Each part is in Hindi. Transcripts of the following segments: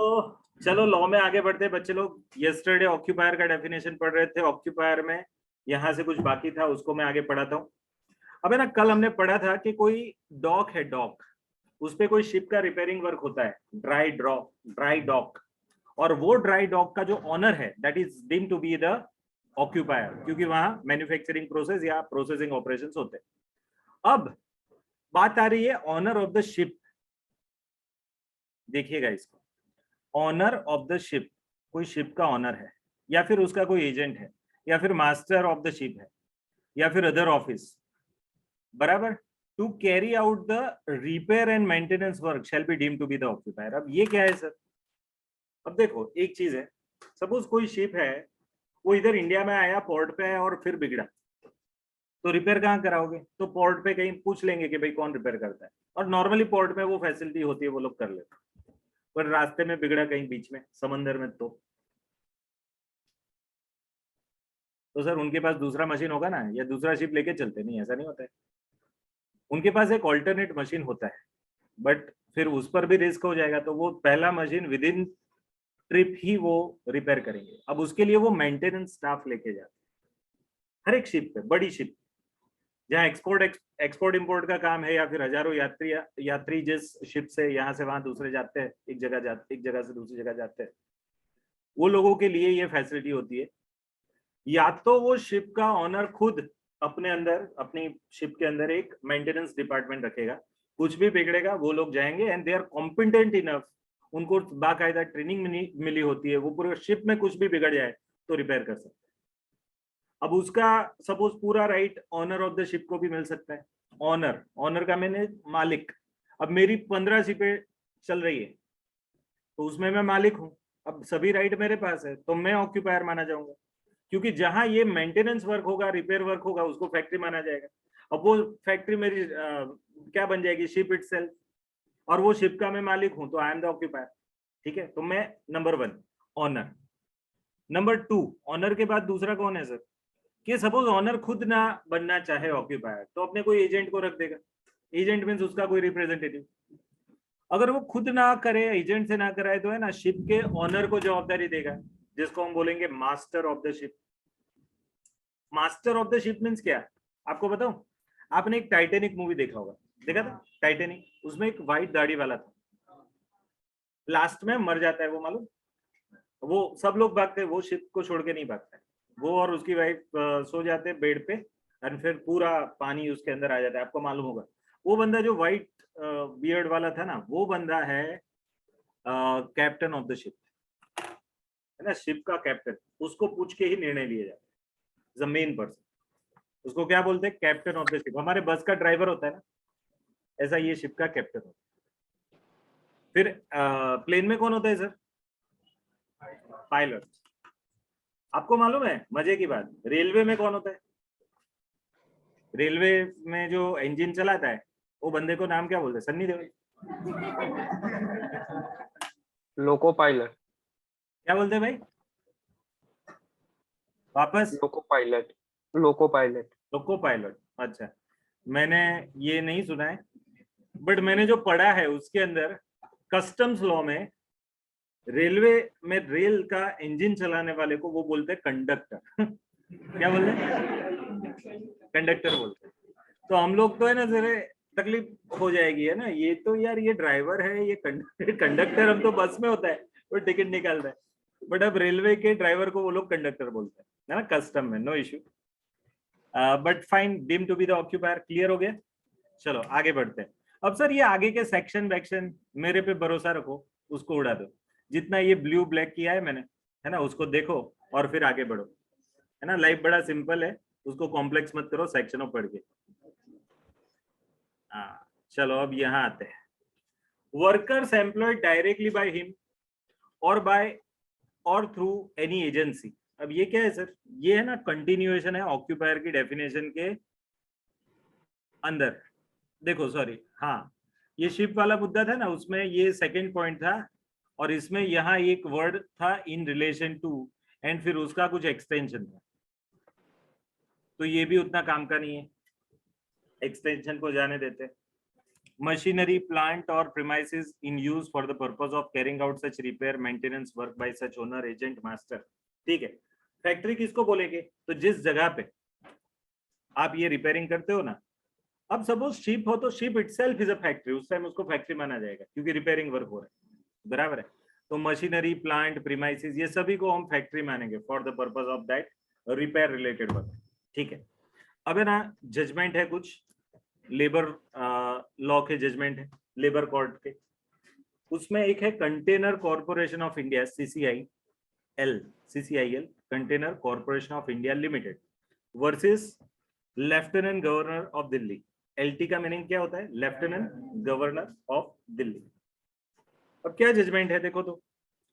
तो चलो लॉ में आगे बढ़ते हैं बच्चे लोग। यस्टरडे ऑक्यूपायर का डेफिनेशन पढ़ रहे थे। ऑक्यूपायर में यहाँ से कुछ बाकी था, उसको मैं आगे पढ़ाता हूँ। अब है ना, कल हमने पढ़ा था कि कोई डॉक है, डॉक, उस पे कोई शिप का रिपेयरिंग वर्क होता है, ड्राई डॉक, और वो ड्राई डॉक का जो ऑनर है that is deemed to be the occupier, क्योंकि वहां मैन्युफैक्चरिंग प्रोसेस या प्रोसेसिंग ऑपरेशंस होते हैं। अब बात आ रही है ऑनर ऑफ द शिप। देखिएगा इसको, ऑनर ऑफ द शिप, कोई शिप का ऑनर है या फिर उसका कोई एजेंट है या फिर मास्टर ऑफ द शिप है या फिर अदर ऑफिस, बराबर, to carry out the repair and maintenance work shall be deemed to be the occupier. अब ये क्या है सर? अब देखो एक चीज है, सपोज कोई शिप है, वो इधर इंडिया में आया, पोर्ट पे आया और फिर बिगड़ा, तो रिपेयर कहाँ कराओगे? तो पोर्ट पे कहीं पूछ लेंगे कि भाई कौन रिपेयर करता है, और नॉर्मली पोर्ट में वो फैसिलिटी होती है, वो लोग कर लेते हैं। पर रास्ते में बिगड़ा कहीं बीच में समंदर में, तो सर उनके पास दूसरा मशीन होगा ना, या दूसरा शिप लेके चलते? नहीं, ऐसा नहीं होता है। उनके पास एक ऑल्टरनेट मशीन होता है, बट फिर उस पर भी रिस्क हो जाएगा, तो वो पहला मशीन विद इन ट्रिप ही वो रिपेयर करेंगे। अब उसके लिए वो मेंटेनेंस स्टाफ लेके जाते हैं हर एक शिप पे, बड़ी शिप जहाँ एक्सपोर्ट इंपोर्ट का काम है, या फिर हजारों यात्री जिस शिप से यहाँ से वहां दूसरे जाते हैं, एक जगह से दूसरी जगह जाते हैं, वो लोगों के लिए ये फैसिलिटी होती है। या तो वो शिप का ऑनर खुद अपने अंदर, अपनी शिप के अंदर एक मेंटेनेंस डिपार्टमेंट रखेगा, कुछ भी बिगड़ेगा वो लोग जाएंगे and they are competent enough, उनको बाकायदा ट्रेनिंग मिली होती है, वो पूरे शिप में कुछ भी बिगड़ जाए तो रिपेयर कर सकते हैं। अब उसका सपोज पूरा right owner of the ship को भी मिल सकता है। ऑनर का मैंने मालिक, अब मेरी 15 शिपें चल रही है तो उसमें मैं मालिक हूँ, अब सभी राइट मेरे पास है, तो मैं ऑक्यूपायर माना जाऊंगा, क्योंकि जहां ये मेंटेनेंस वर्क होगा, रिपेयर वर्क होगा, उसको फैक्ट्री माना जाएगा। अब वो फैक्ट्री मेरी क्या बन जाएगी? शिप इटसेल्फ, और वो शिप का मैं मालिक हूं, तो आई एम द ऑक्यूपायर। ठीक है, तो मैं नंबर 1 ऑनर। नंबर 2 ऑनर के बाद दूसरा कौन है सर? कि सपोज ऑनर खुद ना बनना चाहे ऑक्यूपायर, तो अपने कोई एजेंट को रख देगा। एजेंट मीन्स उसका कोई रिप्रेजेंटेटिव। अगर वो खुद ना करे, एजेंट से ना कराए, तो है ना, शिप के ऑनर को जवाबदारी देगा, जिसको हम बोलेंगे master of the ship. Master of the ship means क्या? आपको बताऊं, आपने एक टाइटेनिक मूवी देखा होगा, देखा था टाइटेनिक? उसमें एक व्हाइट दाढ़ी वाला था, लास्ट में मर जाता है वो, मालूम? वो सब लोग भागते हैं, वो शिप को छोड़ के नहीं भागता है। वो और उसकी वाइफ सो जाते हैं बेड पे, और फिर पूरा पानी उसके अंदर आ जाता है। आपको मालूम होगा, वो बंदा जो व्हाइट बियर्ड वाला था ना, वो बंदा है कैप्टन ऑफ द शिप, है ना, शिप का कैप्टन। उसको पूछ के ही निर्णय लिए जाते हैं, द मेन पर्सन। उसको क्या बोलते हैं? Captain of the ship. हमारे बस का ड्राइवर होता है ना, ऐसा ये शिप का कैप्टन होता है। फिर प्लेन में कौन होता है सर? पायलट। आपको मालूम है मजे की बात, रेलवे में कौन होता है? रेलवे में जो इंजन चलाता है, वो बंदे को नाम क्या बोलते हैं? सन्नी देओल। Loco pilot. क्या बोलते हैं भाई? वापस? Loco pilot. Loco pilot. Loco pilot. अच्छा, मैंने ये नहीं सुना है, बट मैंने जो पढ़ा है उसके अंदर कस्टम्स लॉ में, रेलवे में रेल का इंजन चलाने वाले को वो बोलते हैं कंडक्टर। क्या बोलते हैं? कंडक्टर बोलते हैं। तो हम लोग तो है ना जरा तकलीफ हो जाएगी, है ना, ये तो यार ये ड्राइवर है, ये कंडक्टर हम तो बस में होता है, वो टिकट निकालता है, बट अब रेलवे के ड्राइवर को वो लोग कंडक्टर बोलते हैं, है ना, कस्टम में, no issue. But fine, deem to be the occupier. Clear हो गया? चलो आगे बढ़ते हैं। अब सर ये आगे के सेक्शन वैक्शन मेरे पे भरोसा रखो, उसको उड़ा दो। जितना ये ब्लू ब्लैक किया है मैंने, है ना, उसको देखो और फिर आगे बढ़ो, है ना। लाइफ बड़ा सिंपल है, उसको कॉम्प्लेक्स मत करो सेक्शनों पढ़ के। हाँ चलो, अब यहाँ आते हैं। Workers employed directly by him और बाय और थ्रू एनी एजेंसी। अब ये क्या है सर? ये है ना कंटिन्यूएशन है ऑक्यूपायर की डेफिनेशन के अंदर। देखो सॉरी, हाँ, ये शिप वाला मुद्दा था ना, उसमें ये सेकंड पॉइंट था, और इसमें यहाँ एक वर्ड था इन रिलेशन टू, एंड फिर उसका कुछ एक्सटेंशन था, तो ये भी उतना काम का नहीं है, एक्सटेंशन को जाने देते। machinery, plant or premises in use for the purpose of carrying out such repair maintenance work by such owner, agent, master. ठीक है, फैक्ट्री किसको बोलेंगे? तो जिस जगह पे आप ये रिपेयरिंग करते हो ना, अब सपोज शिप हो तो ship itself is a factory, उस टाइम उसको फैक्ट्री माना जाएगा क्योंकि रिपेयरिंग वर्क हो रहा है, बराबर है। तो मशीनरी, प्लांट, प्रीमाइसिस, ये सभी को हम फैक्ट्री मानेंगे for the purpose of that repair related work. ठीक है, अब है ना जजमेंट है कुछ लेबर लॉ के जजमेंट है लेबर कोर्ट के, उसमें एक है container corporation of India CCIL container corporation of India limited versus lieutenant governor of Delhi. LT का मीनिंग क्या होता है? Lieutenant governor of Delhi. अब क्या जजमेंट है देखो तो,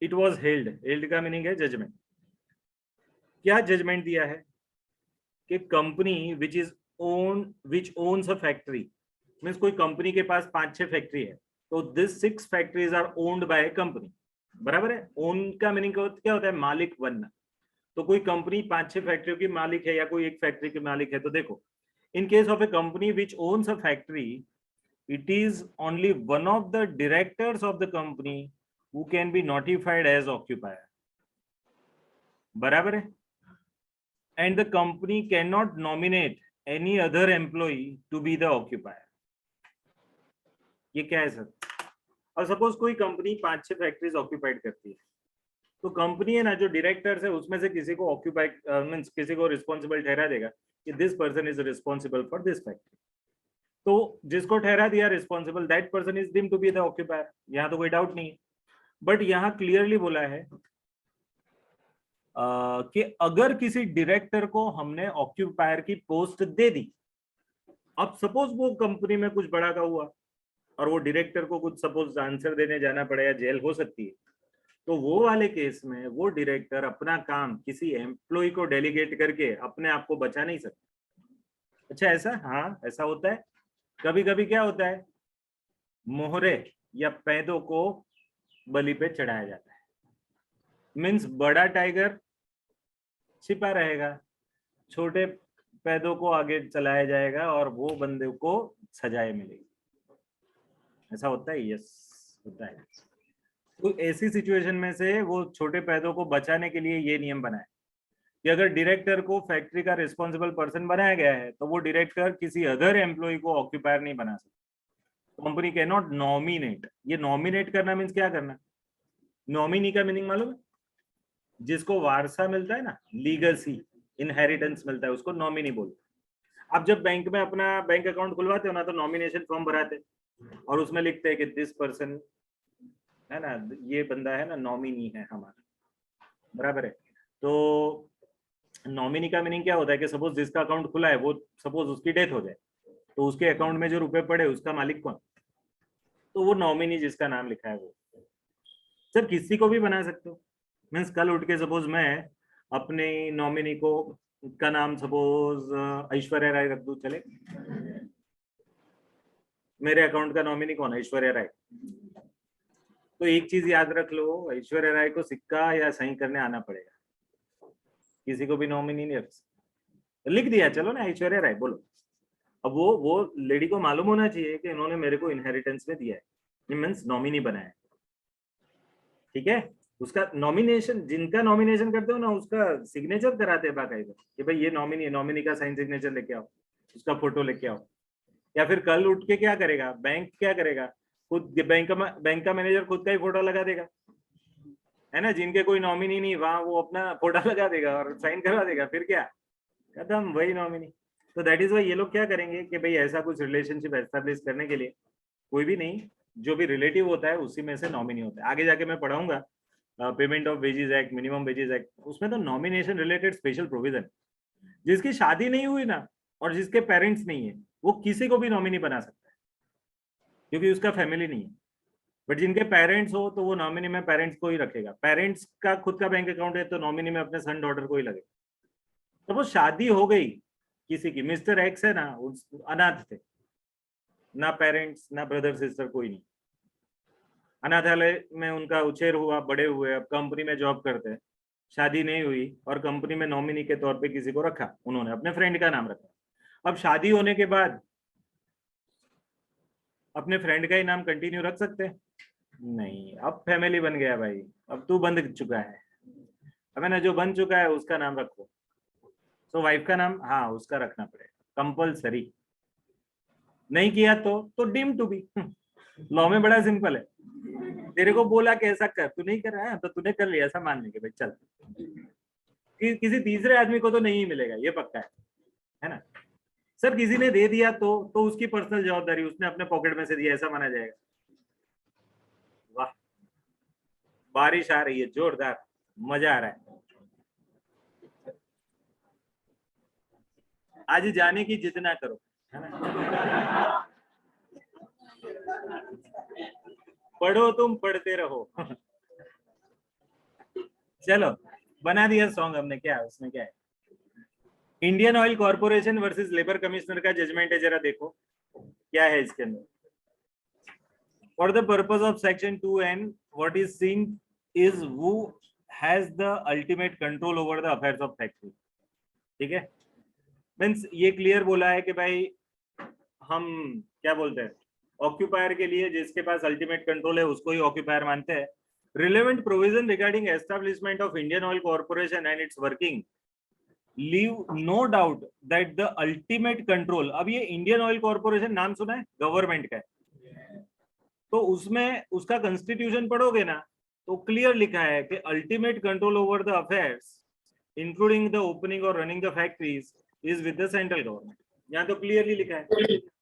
इट वॉज हेल्ड का मीनिंग है जजमेंट। क्या जजमेंट दिया है कि company which owns a factory, means कोई कंपनी के पास 5-6 फैक्ट्री है, तो this 6 factories are owned by company, बराबर है। ओन का मीनिंग क्या होता है? मालिक बनना। तो कोई कंपनी 5-6 फैक्ट्रियों की मालिक है या कोई एक फैक्ट्री की मालिक है, तो देखो in case of A company which owns a factory, it is only one of the directors of the company who can be notified as occupier, बराबर है। and the company cannot nominate any other employee to be the occupier। ये क्या है सर? और सपोज कोई कंपनी 5-6 फैक्ट्रीज ऑक्यूपाइड करती है, तो कंपनी है ना, जो डायरेक्टर्स है उसमें से किसी को ऑक्यूपाइड मींस किसी को रिस्पॉन्सिबल ठहरा देगा कि this person is responsible for this factory. तो जिसको ठहरा दिया responsible, that person is deemed to be the occupier. यहाँ तो कोई डाउट नहीं है, बट यहाँ क्लियरली बोला है कि अगर किसी डायरेक्टर को हमने ऑक्यूपायर की पोस्ट दे दी, अब सपोज वो कंपनी में कुछ बड़ा का हुआ और वो डायरेक्टर को कुछ सपोज आंसर देने जाना पड़े या जेल हो सकती है, तो वो वाले केस में वो डायरेक्टर अपना काम किसी एम्प्लॉय को डेलीगेट करके अपने आप को बचा नहीं सकता। अच्छा ऐसा? हाँ ऐसा होता है। कभी कभी क्या होता है, मोहरे या पैदों को बलि पे चढ़ाया जाता है, मीन्स बड़ा टाइगर छिपा रहेगा, छोटे पैदों को आगे चलाया जाएगा और वो बंदे को सजाएं मिलेगी। ऐसा होता है? यस होता है। तो ऐसी सिचुएशन में से वो छोटे पैदों को बचाने के लिए ये नियम बनाए कि अगर डायरेक्टर को फैक्ट्री का रिस्पॉन्सिबल पर्सन बनाया गया है, तो वो डायरेक्टर किसी अदर एम्प्लॉय को ऑक्यूपायर नहीं बना सकता। Company can not nominate. ये नॉमिनेट करना मीन्स क्या करना? नॉमिनी का मीनिंग मालूम है? जिसको वारसा मिलता है ना, लीगसी इनहेरिटेंस मिलता है, उसको नॉमिनी बोलते हैं। आप जब बैंक में अपना बैंक अकाउंट खुलवाते हो ना, तो नॉमिनेशन फॉर्म भराते और उसमें लिखते हैं कि दिस पर्सन है ना, ये बंदा है ना, नॉमिनी है हमारा, बराबर है। तो नॉमिनी का मीनिंग क्या होता है कि सपोज जिसका अकाउंट खुला है वो सपोज उसकी डेथ हो जाए, तो उसके अकाउंट में जो रुपए पड़े उसका मालिक कौन? तो वो नॉमिनी जिसका नाम लिखा है वो। सर किसी को भी बना सकते हो, मीन्स कल उठ के सपोज मैं अपने नॉमिनी को का नाम सपोज ऐश्वर्या राय रख दूं, चले? मेरे अकाउंट का नॉमिनी कौन है? ऐश्वर्या राय। तो एक चीज याद रख लो, ऐश्वर्या राय को सिक्का या सही करने आना पड़ेगा, किसी को भी नॉमिनी नहीं रख सकते। लिख दिया चलो ना ऐश्वर्या राय, बोलो। अब वो लेडी को मालूम होना चाहिए कि इन्होंने मेरे को इनहेरिटेंस में दिया है, मीन्स नॉमिनी बनाया है, ठीक है। उसका नॉमिनेशन, जिनका नॉमिनेशन करते हो ना, उसका सिग्नेचर कराते हैं बाकायदा कि भाई ये नॉमिनी है, नॉमिनी का साइन सिग्नेचर लेके आओ, उसका फोटो लेके आओ। या फिर कल उठ के क्या करेगा बैंक, क्या करेगा, खुद बैंक का मैनेजर खुद का ही फोटो लगा देगा, है ना। जिनके कोई नॉमिनी नहीं वहां वो अपना फोटो लगा देगा और साइन करवा देगा, फिर क्या खत्म, वही नॉमिनी। तो दैट इज वाई ये लोग क्या करेंगे कि भाई ऐसा कुछ रिलेशनशिप एस्टेब्लिश करने के लिए कोई भी नहीं, जो भी रिलेटिव होता है उसी में से नॉमिनी होता है। आगे जाके मैं पढ़ाऊंगा payment of wages act, minimum wages act, उसमें तो नॉमिनेशन रिलेटेड स्पेशल प्रोविजन। जिसकी शादी नहीं हुई ना और जिसके पेरेंट्स नहीं है, वो किसी को भी नॉमिनी बना सकता है क्योंकि उसका फैमिली नहीं है। बट जिनके पेरेंट्स हो तो वो नॉमिनी में पेरेंट्स को ही रखेगा। पेरेंट्स का खुद का बैंक अकाउंट है तो नॉमिनी में अपने सन डॉटर को ही लगेगा। तो वो शादी हो गई किसी की, मिस्टर एक्स है ना, अनाथ थे, ना पेरेंट्स ना ब्रदर सिस्टर कोई नहीं, अनाथालय में उनका उछेर हुआ, बड़े हुए, अब कंपनी में जॉब करते हैं, शादी नहीं हुई और कंपनी में नॉमिनी के तौर पे किसी को रखा, उन्होंने अपने फ्रेंड का नाम रखा। अब शादी होने के बाद अपने फ्रेंड का ही नाम कंटिन्यू रख सकते हैं? नहीं, अब फैमिली बन गया भाई, अब तू बंद चुका है। अब है ना, जो बन चुका है उसका नाम रखो। तो वाइफ का नाम, हाँ उसका रखना पड़ेगा कंपलसरी। नहीं किया तो डीम टू बी। लॉ में बड़ा सिंपल है। तेरे को बोला कि ऐसा कर, तू नहीं कर रहा है तो तूने कर लिया, ऐसा मान लेंगे भाई चल। किसी तीसरे आदमी को तो नहीं मिलेगा, ये पक्का है ना। सर किसी ने दे दिया तो उसकी पर्सनल जवाबदारी, उसने अपने पॉकेट में से दिया, ऐसा माना जाएगा? वाह, बारिश आ रही है जोरदार, मजा आ रहा है। आज जाने की जितना करो, है ना। पढ़ो तुम, पढ़ते रहो। चलो, बना दिया सॉन्ग हमने, क्या उसमें क्या है। Indian Oil corporation versus labour commissioner का जजमेंट है, जरा देखो क्या है इसके अंदर। For the purpose of section 2N, what is seen is who has the ultimate control over the affairs of factory. ठीक है, मीन्स ये क्लियर बोला है कि भाई हम क्या बोलते हैं, ऑक्यूपायर के लिए जिसके पास अल्टीमेट कंट्रोल है उसको ही ऑक्यूपायर मानते हैं। Relevant provision regarding establishment of Indian Oil Corporation and its working leave no doubt that the ultimate control, अब ये इंडियन ऑयल कॉर्पोरेशन नाम सुना है, गवर्नमेंट का है, तो उसमें उसका कॉन्स्टिट्यूशन पढ़ोगे ना तो क्लियर लिखा है कि ultimate control over the affairs including the opening और running the factories is with the central government. यहाँ तो क्लियरली लिखा है।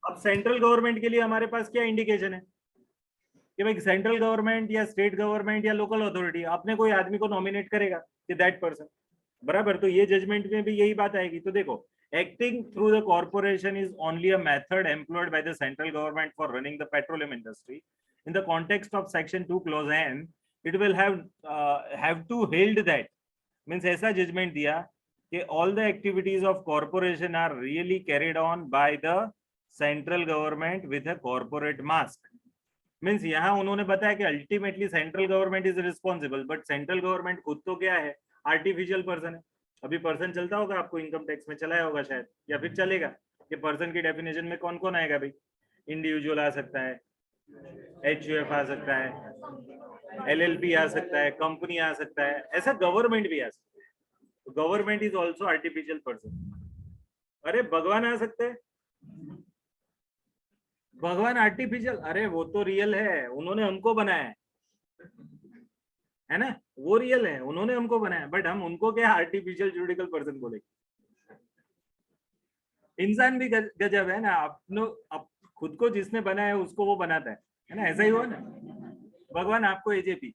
अब सेंट्रल गवर्नमेंट के लिए हमारे पास क्या इंडिकेशन है कि भाई सेंट्रल गवर्नमेंट या स्टेट गवर्नमेंट या लोकल अथॉरिटी अपने कोई आदमी को नॉमिनेट करेगा कि दैट पर्सन, बराबर। तो ये जजमेंट में भी यही बात आएगी। तो देखो, acting through the corporation is only a method employed by the central government for running the petroleum industry in the context of section 2 clause n, it will have to held that, means ऐसा judgment दिया कि all the activities of corporation are really carried on by the central government with a corporate mask। Means यहाँ उन्होंने बताया कि ultimately central government is responsible, but central government खुद तो क्या है, आर्टिफिशियल पर्सन है। अभी पर्सन चलता होगा, आपको इनकम टैक्स में चलाया होगा शायद, या फिर चलेगा कि पर्सन की डेफिनेशन में कौन कौन आएगा भाई, इंडिविजुअल आ सकता है, HUF आ सकता है, LLP आ सकता है, कंपनी आ सकता है, ऐसा गवर्नमेंट भी आ सकता है। Government is also artificial person. अरे भगवान आ सकते हैं, भगवान आर्टिफिशियल, अरे वो तो रियल है, उन्होंने हमको बनाया है ना, वो रियल है, उन्होंने हमको बनाया, बट हम उनको क्या आर्टिफिशियल जुरिडिकल पर्सन बोलेंगे। इंसान भी गजब है ना, अपनो खुद को जिसने बनाया है उसको वो बनाता है ना, ऐसा ही हुआ ना। भगवान आपको AJP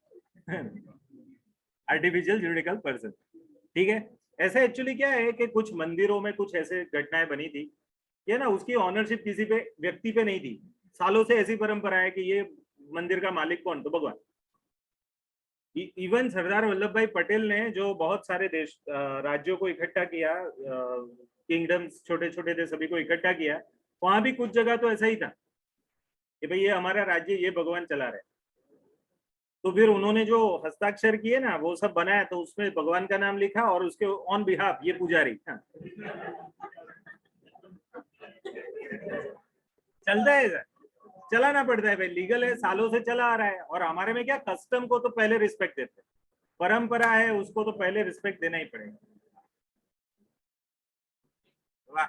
आर्टिफिशियल जुरिडिकल पर्सन। ठीक है, ऐसे एक्चुअली क्या है कि कुछ मंदिरों में कुछ ऐसे घटनाएं बनी थी, ये ना उसकी ऑनरशिप किसी पे व्यक्ति पे नहीं थी, सालों से ऐसी परंपरा है कि ये मंदिर का मालिक कौन, तो भगवान। इवन सरदार वल्लभ भाई पटेल ने जो बहुत सारे देश राज्यों को इकट्ठा किया, किंगडम्स छोटे छोटे थे, सभी को इकट्ठा किया, वहां भी कुछ जगह तो ऐसा ही था कि भाई ये हमारा राज्य, ये भगवान चला रहे। तो फिर उन्होंने जो हस्ताक्षर किए ना वो सब बनाया, तो उसमें भगवान का नाम लिखा और उसके ऑन बिहाफ ये पुजारी। हाँ। चलता है सर, चलाना पड़ता है भाई, लीगल है, सालों से चला आ रहा है। और हमारे में क्या, कस्टम को तो पहले रिस्पेक्ट देते हैं, परंपरा है उसको तो पहले रिस्पेक्ट देना ही पड़ेगा। वाह,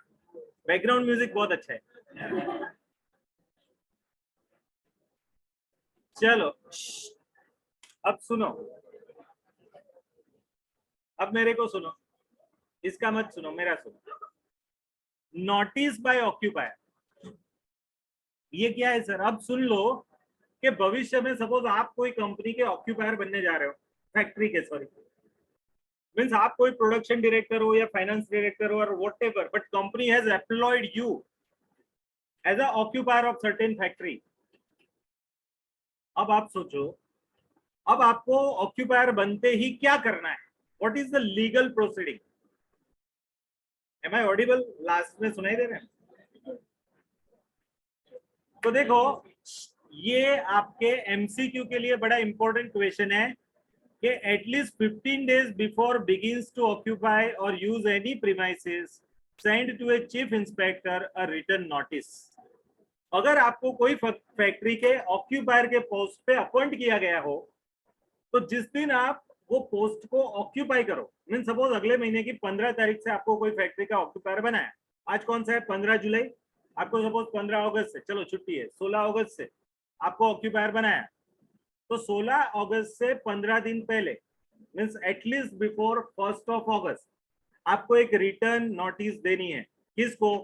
बैकग्राउंड म्यूजिक बहुत अच्छा है। चलो अब सुनो, अब मेरे को सुनो, इसका मत सुनो, मेरा सुनो। नोटिस बाय ऑक्यूपायर, ये क्या है सर? अब सुन लो कि भविष्य में सपोज आप कोई कंपनी के ऑक्यूपायर बनने जा रहे हो, फैक्ट्री के, सॉरी, मीन्स आप कोई प्रोडक्शन डायरेक्टर हो या फाइनेंस डायरेक्टर हो और whatever, but company has employed you as a occupier of certain factory. अब आप सोचो, अब आपको ऑक्यूपायर बनते ही क्या करना है, what is the legal proceeding? Am I audible? Last में सुनाई दे रहे हैं? तो देखो, ये आपके MCQ के लिए बड़ा इंपॉर्टेंट क्वेश्चन है कि at least 15 days before begins to occupy और use any premises, send to a chief inspector a written notice. अगर आपको कोई फैक्ट्री के ऑक्यूपायर के पोस्ट पे अपॉइंट किया गया हो, तो जिस दिन आप वो पोस्ट को ऑक्यूपाई करो, मीन सपोज अगले महीने की 15 तारीख से आपको कोई फैक्ट्री का ऑक्यूपायर बनाया, आज कौन सा है 15 जुलाई, आपको सपोज 15 अगस्त से, चलो छुट्टी है, 16 अगस्त से आपको ऑक्यूपायर बनाया, तो 16 अगस्त से 15 दिन पहले मीन्स एटलीस्ट बिफोर 1 अगस्त आपको एक रिटर्न नोटिस देनी है। किसको?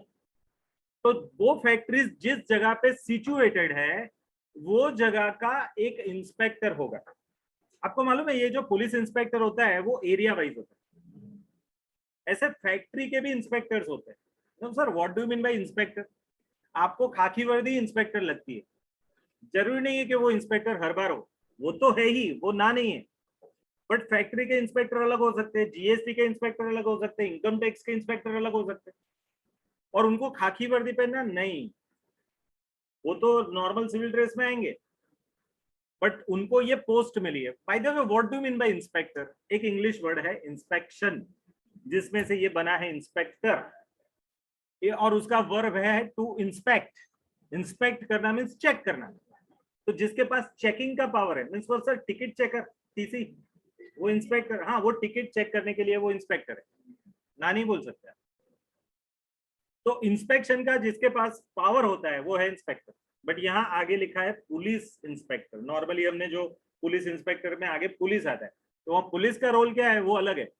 तो वो फैक्ट्रीज जिस जगह पे सिचुएटेड है वो जगह का एक इंस्पेक्टर होगा। आपको मालूम है ये जो पुलिस इंस्पेक्टर होता है वो एरिया वाइज होता है, ऐसे फैक्ट्री के भी इंस्पेक्टर्स होते हैं। तो sir what do you mean by inspector? आपको खाकी वर्दी इंस्पेक्टर लगती है, जरूरी नहीं है कि वो इंस्पेक्टर हर बार हो, वो तो है ही, वो ना नहीं है, बट फैक्ट्री के इंस्पेक्टर अलग हो सकते हैं, जीएसटी के इंस्पेक्टर अलग हो सकते हैं, इनकम टैक्स के इंस्पेक्टर अलग हो सकते हैं, और उनको खाकी वर्दी पहनना नहीं, वो तो नॉर्मल सिविल ड्रेस में आएंगे, बट उनको ये पोस्ट मिली है। By the way what do mean by inspector? एक इंग्लिश वर्ड है इंस्पेक्शन, जिसमें से ये बना है इंस्पेक्टर, और उसका वर्ब है टू इंस्पेक्ट। इंस्पेक्ट करना मीन्स चेक करना, तो जिसके पास चेकिंग का पावर है, means sir ticket checker TC, वो इंस्पेक्टर, हाँ वो टिकट चेक करने के लिए वो इंस्पेक्टर है, ना नहीं बोल सकते। तो इंस्पेक्शन का जिसके पास पावर होता है वो है इंस्पेक्टर, बट यहाँ आगे लिखा है पुलिस इंस्पेक्टर। नॉर्मली हमने जो पुलिस इंस्पेक्टर में आगे पुलिस आता है, तो वहाँ पुलिस का रोल क्या है वो अलग है,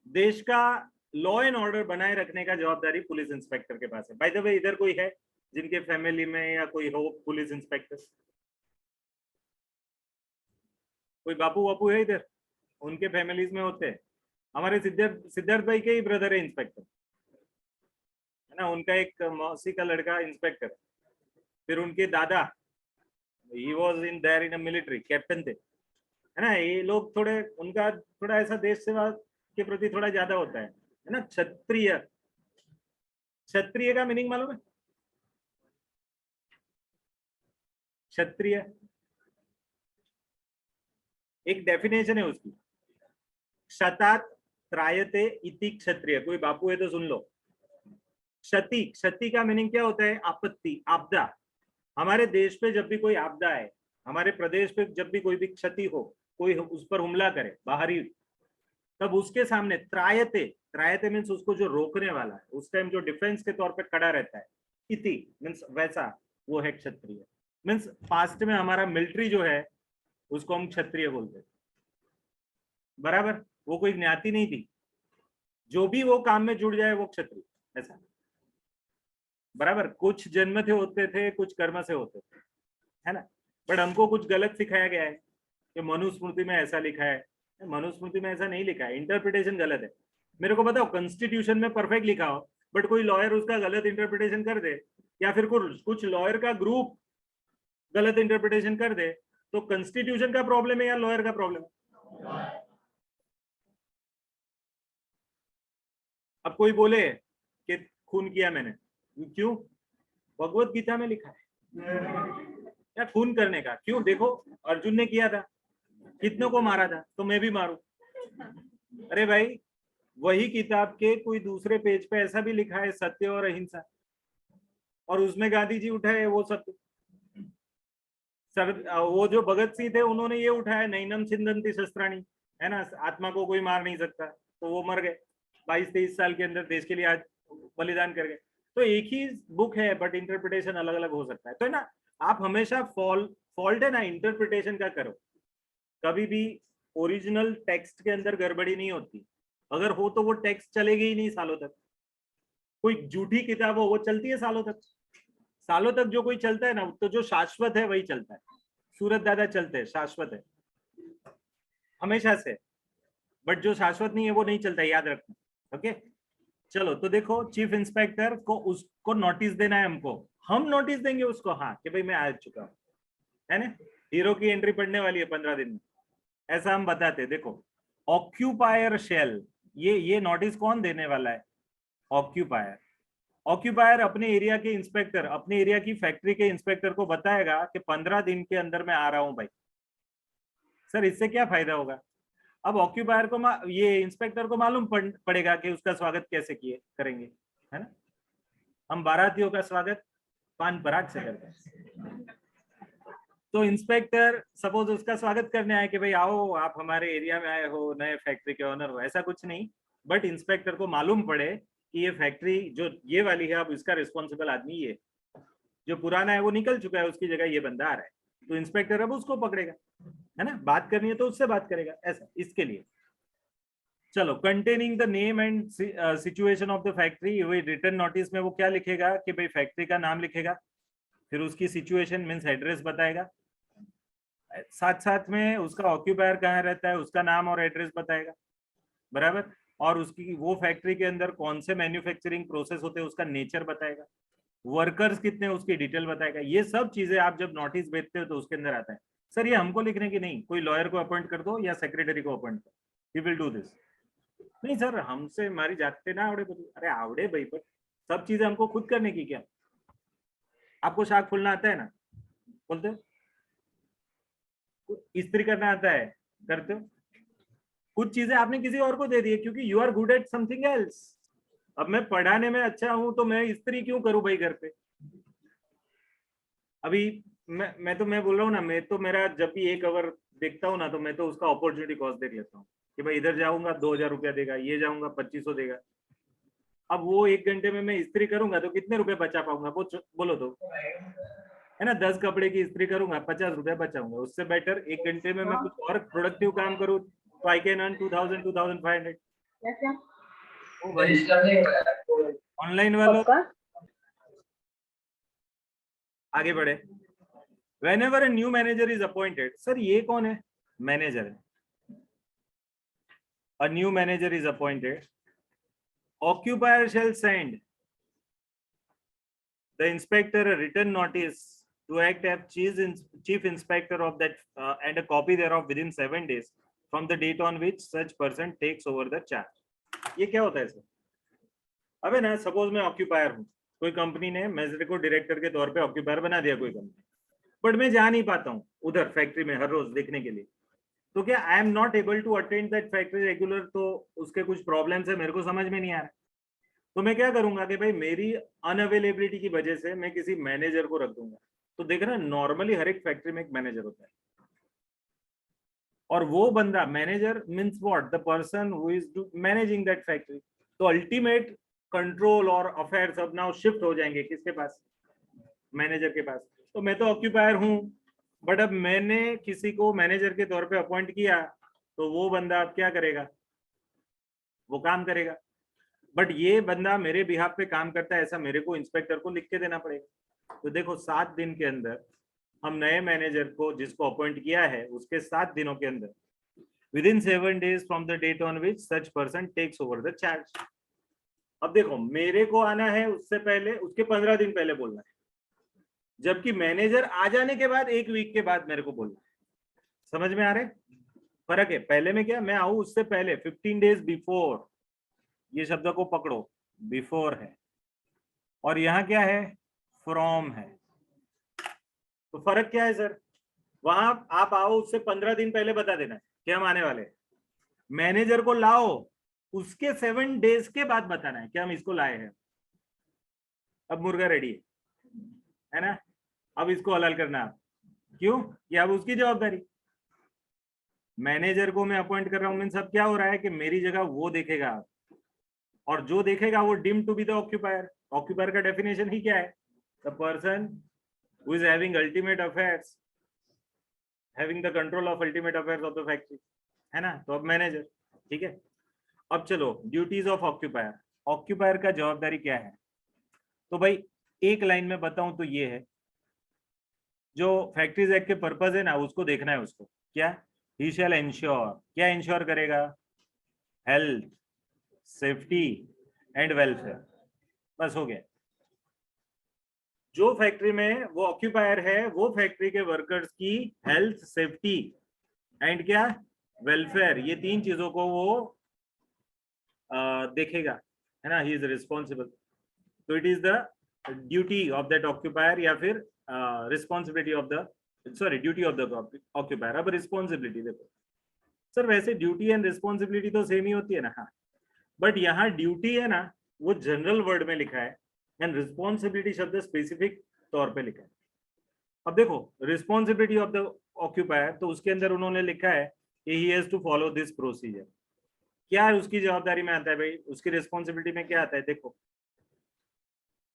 देश का लॉ एंड ऑर्डर बनाए रखने का जवाबदारी पुलिस इंस्पेक्टर के पास है। बाय द वे इधर कोई है जिनके फैमिली में या कोई हो पुलिस इंस्पेक्टर? कोई बापू वापू है इधर? उनके फैमिलीज में होते हैं। हमारे सिद्धार्थ भाई के ही ब्रदर है इंस्पेक्टर, है ना, उनका एक मौसी का लड़का इंस्पेक्टर, फिर उनके दादा he was in there in military, captain थे, है ना। ये लोग थोड़े, उनका थोड़ा ऐसा देश सेवा के प्रति थोड़ा ज्यादा होता है ना। क्षत्रिय, क्षत्रिय का मीनिंग मालूम है? क्षत्रिय एक डेफिनेशन है उसकी, क्षतात त्रायते इति क्षत्रिय। कोई बापू है तो सुन लो। क्षति, क्षति का मीनिंग क्या होता है? आपत्ति, आपदा। हमारे देश पे जब भी कोई आपदा है, हमारे प्रदेश पे जब भी कोई भी क्षति हो, कोई उस पर हमला करे बाहरी, तब उसके सामने त्रायते, त्रायते मीन्स उसको जो रोकने वाला है, उस टाइम जो डिफेंस के तौर पे खड़ा रहता है, इति मीन्स वैसा, वो है क्षत्रिय। मीन्स पास्ट में हमारा मिलिट्री जो है उसको हम क्षत्रिय बोलते हैं, बराबर। वो कोई ज्ञाति नहीं थी, जो भी वो काम में जुड़ जाए वो क्षत्रिय, ऐसा, बराबर। कुछ जन्म से होते थे, कुछ कर्म से होते थे, है ना। बट हमको कुछ गलत सिखाया गया है कि मनुस्मृति में ऐसा लिखा है, मनुस्मृति में ऐसा नहीं लिखा है, इंटरप्रिटेशन गलत है। मेरे को बताओ कॉन्स्टिट्यूशन में परफेक्ट लिखा हो, बट कोई लॉयर उसका गलत इंटरप्रिटेशन कर दे, या फिर कुछ लॉयर का ग्रुप गलत इंटरप्रिटेशन कर दे, तो कॉन्स्टिट्यूशन का प्रॉब्लम है या लॉयर का प्रॉब्लम है? अब कोई बोले कि खून किया मैंने, क्यों? भगवत गीता में लिखा है या खून करने का, क्यों? देखो अर्जुन ने किया था, कितनों को मारा था, तो मैं भी मारूं? अरे भाई, वही किताब के कोई दूसरे पेज पे ऐसा भी लिखा है सत्य और अहिंसा, और उसमें गांधी जी उठाए वो सत्य। सर वो जो भगत सिंह थे उन्होंने ये उठाया नैनम छिंदन्ति शस्त्राणी, है ना, आत्मा को कोई मार नहीं सकता, तो वो मर गए 22-23 साल के अंदर, देश के लिए आज बलिदान कर गए। तो एक ही बुक है बट इंटरप्रिटेशन अलग अलग हो सकता है, तो है ना। आप हमेशा फॉल्ट है ना इंटरप्रिटेशन का करो, कभी भी ओरिजिनल टेक्स्ट के अंदर गड़बड़ी नहीं होती। अगर हो तो वो टेक्स्ट चलेगी ही नहीं सालों तक। कोई झूठी किताब हो वो चलती है सालों तक, सालों तक जो कोई चलता है ना, तो जो शाश्वत है वही चलता है। सूरत दादा चलते हैं, शाश्वत है हमेशा से, बट जो शाश्वत नहीं है वो नहीं चलता, याद रखना। ओके चलो, तो देखो चीफ इंस्पेक्टर को उसको नोटिस देना है हमको, हम नोटिस देंगे उसको, हाँ कि भाई मैं आ चुका हूँ, है ना। हीरो की एंट्री पड़ने वाली है 15 दिन में, ऐसा हम बताते। देखो ऑक्यूपायर शेल, ये नोटिस कौन देने वाला है? ऑक्यूपायर। ऑक्यूपायर अपने एरिया के इंस्पेक्टर, अपने एरिया की फैक्ट्री के इंस्पेक्टर को बताएगा कि 15 दिन के अंदर मैं आ रहा हूं भाई। सर इससे क्या फायदा होगा? अब ऑक्यूपायर को ये इंस्पेक्टर को मालूम पड़ेगा कि उसका स्वागत कैसे किए करेंगे, है ना। हम बारातियों का स्वागत पान पराग से करता है। तो इंस्पेक्टर सपोज उसका स्वागत करने आए कि भाई आओ आप हमारे एरिया में आए हो, नए फैक्ट्री के ओनर हो, ऐसा कुछ नहीं। बट इंस्पेक्टर को मालूम पड़े कि ये फैक्ट्री जो ये वाली है, अब इसका रिस्पॉन्सिबल आदमी ये, जो पुराना है वो निकल चुका है, उसकी जगह ये बंदा आ रहा है, तो इंस्पेक्टर अब उसको पकड़ेगा, है ना, बात करनी है तो उससे बात करेगा, ऐसा इसके लिए। चलो, containing the name and situation of the factory, वही रिटर्न नोटिस में वो क्या लिखेगा कि भाई फैक्ट्री का नाम लिखेगा, फिर उसकी सिचुएशन मीन्स एड्रेस बताएगा, साथ साथ में उसका ऑक्यूपायर कहाँ रहता है उसका नाम और एड्रेस बताएगा, बराबर, और उसकी वो फैक्ट्री के अंदर कौन से मैन्युफैक्चरिंग प्रोसेस होते हैं उसका नेचर बताएगा, वर्कर्स कितने उसकी डिटेल बताएगा। ये सब चीजें आप जब नोटिस भेजते हो तो उसके अंदर आता है। सर ये हमको लिखने की नहीं, कोई लॉयर को अपॉइंट कर दो या सेक्रेटरी को अपॉइंट करो, ही विल डू दिस। नहीं सर हमसे हमारी जाते ना आवड़े, अरे आवड़े भाई, पर सब चीजें हमको खुद करने की क्या। आपको शाक फूलना आता है ना, बोलते हो, इस्त्री करना आता है, करते हो, कुछ चीजें आपने किसी और को दे दी है क्योंकि you are good at something else. अब मैं पढ़ाने में अच्छा हूं तो मैं इस्त्री क्यों करूं भाई घर पे। अभी मैं बोल रहा हूँ ना, मैं तो मेरा जब भी एक अवर देखता हूँ ना तो मैं तो उसका अपॉर्चुनिटी कॉस्ट देख लेता हूँ कि भाई इधर जाऊंगा 2000 रुपया देगा, ये जाऊंगा 2500 देगा। अब वो 1 घंटे में मैं इस्त्री करूंगा तो कितने रुपए बचा पाऊंगा, वो बोलो तो, है ना। 10 कपड़े की इस्त्री करूंगा 50 रुपया बचाऊंगा, उससे बेटर 1 घंटे में मैं कुछ और प्रोडक्टिव काम करूँ तो आई कैन अर्न 2000 2500। ऑनलाइन वालों आगे बढ़े। Whenever a new manager is appointed, sir ये कौन है, मैनेजर है। A new manager is appointed. Occupier shall send the inspector a written notice to act as chief inspector of that and a copy thereof within 7 days from the date on which such person takes over the charge. ये क्या होता है सर? अबे ना, सपोज मैं ऑक्यूपायर हूँ, कोई कंपनी ने मेरे को डायरेक्टर के तौर पे ऑक्यूपायर बना दिया कोई कंपनी, बट मैं जा नहीं पाता हूँ उधर फैक्ट्री में हर रोज देखने के लिए, तो क्या I am not able to attend that factory regular, तो उसके कुछ प्रॉब्लम्स है, मेरे को समझ में नहीं आ रहा, तो मैं क्या करूंगा कि भाई मेरी अनअवेलेबिलिटी की वजह से मैं किसी मैनेजर को रख दूंगा। तो देखना नॉर्मली हर एक फैक्ट्री में एक मैनेजर होता है, और वो बंदा manager means what, the person who is managing that factory. तो अल्टीमेट कंट्रोल और अफेयर सब नाउ शिफ्ट हो जाएंगे किसके पास, मैनेजर के पास। तो मैं तो ऑक्यूपायर हूँ, बट अब मैंने किसी को मैनेजर के तौर पे अपॉइंट किया, तो वो बंदा अब क्या करेगा, वो काम करेगा, बट ये बंदा मेरे बिहाफ पे काम करता है ऐसा मेरे को इंस्पेक्टर को लिख के देना पड़ेगा। तो देखो 7 दिन के अंदर हम नए मैनेजर को जिसको अपॉइंट किया है उसके 7 दिनों के अंदर within 7 days from the date on which such person takes over the charge। अब देखो मेरे को आना है उससे पहले, उसके 15 दिन पहले बोलना है, जबकि मैनेजर आ जाने के बाद 1 वीक के बाद मेरे को बोलना है। समझ में आ रहा है फर्क है? पहले में क्या, मैं आऊं उससे पहले 15 डेज बिफोर, ये शब्द को पकड़ो, बिफोर है, और यहाँ क्या है, फ्रॉम है। तो फर्क क्या है सर? वहां आप आओ उससे 15 दिन पहले बता देना कि हम आने वाले, मैनेजर को लाओ उसके 7 डेज के बाद बताना है कि हम इसको लाए हैं, अब मुर्गा रेडी है ना, अब इसको हलाल करना आप, क्यों कि अब उसकी जवाबदारी। मैनेजर को मैं अपॉइंट कर रहा हूं, मीन्स अब क्या हो रहा है कि मेरी जगह वो देखेगा, और जो देखेगा वो deem to be the occupier. Occupier का डेफिनेशन ही क्या है, the person who is having ultimate affairs, having the control of ultimate affairs of the factory, है ना। तो अब मैनेजर, ठीक है। अब चलो ड्यूटीज ऑफ ऑक्यूपायर, ऑक्यूपायर का जवाबदारी क्या है, तो भाई एक लाइन में बताऊं तो ये है, जो फैक्ट्रीज एक्ट के पर्पज है ना उसको देखना है उसको, क्या, ही शैल इंश्योर, क्या इंश्योर करेगा, हेल्थ, सेफ्टी एंड वेलफेयर, बस हो गया। जो फैक्ट्री में वो ऑक्यूपायर है वो फैक्ट्री के वर्कर्स की हेल्थ, सेफ्टी एंड क्या, वेलफेयर, ये 3 चीजों को वो देखेगा, है ना, ही इज रिस्पॉन्सिबल। तो it is the duty of that occupier, या फिर responsibility of the, sorry duty of the occupier. अब रिस्पॉन्सिबिलिटी देखो सर, वैसे ड्यूटी एंड रिस्पॉन्सिबिलिटी तो सेम ही होती है ना, हाँ, बट यहाँ ड्यूटी है ना वो जनरल वर्ड में लिखा है, एंड रिस्पॉन्सिबिलिटी शब्द स्पेसिफिक तौर पे लिखा है। अब देखो रिस्पॉन्सिबिलिटी ऑफ द ऑक्यूपायर, तो उसके अंदर उन्होंने लिखा है कि he has to follow this procedure. क्या है उसकी जवाबदारी में आता है भाई, उसकी रिस्पॉन्सिबिलिटी में क्या आता है देखो।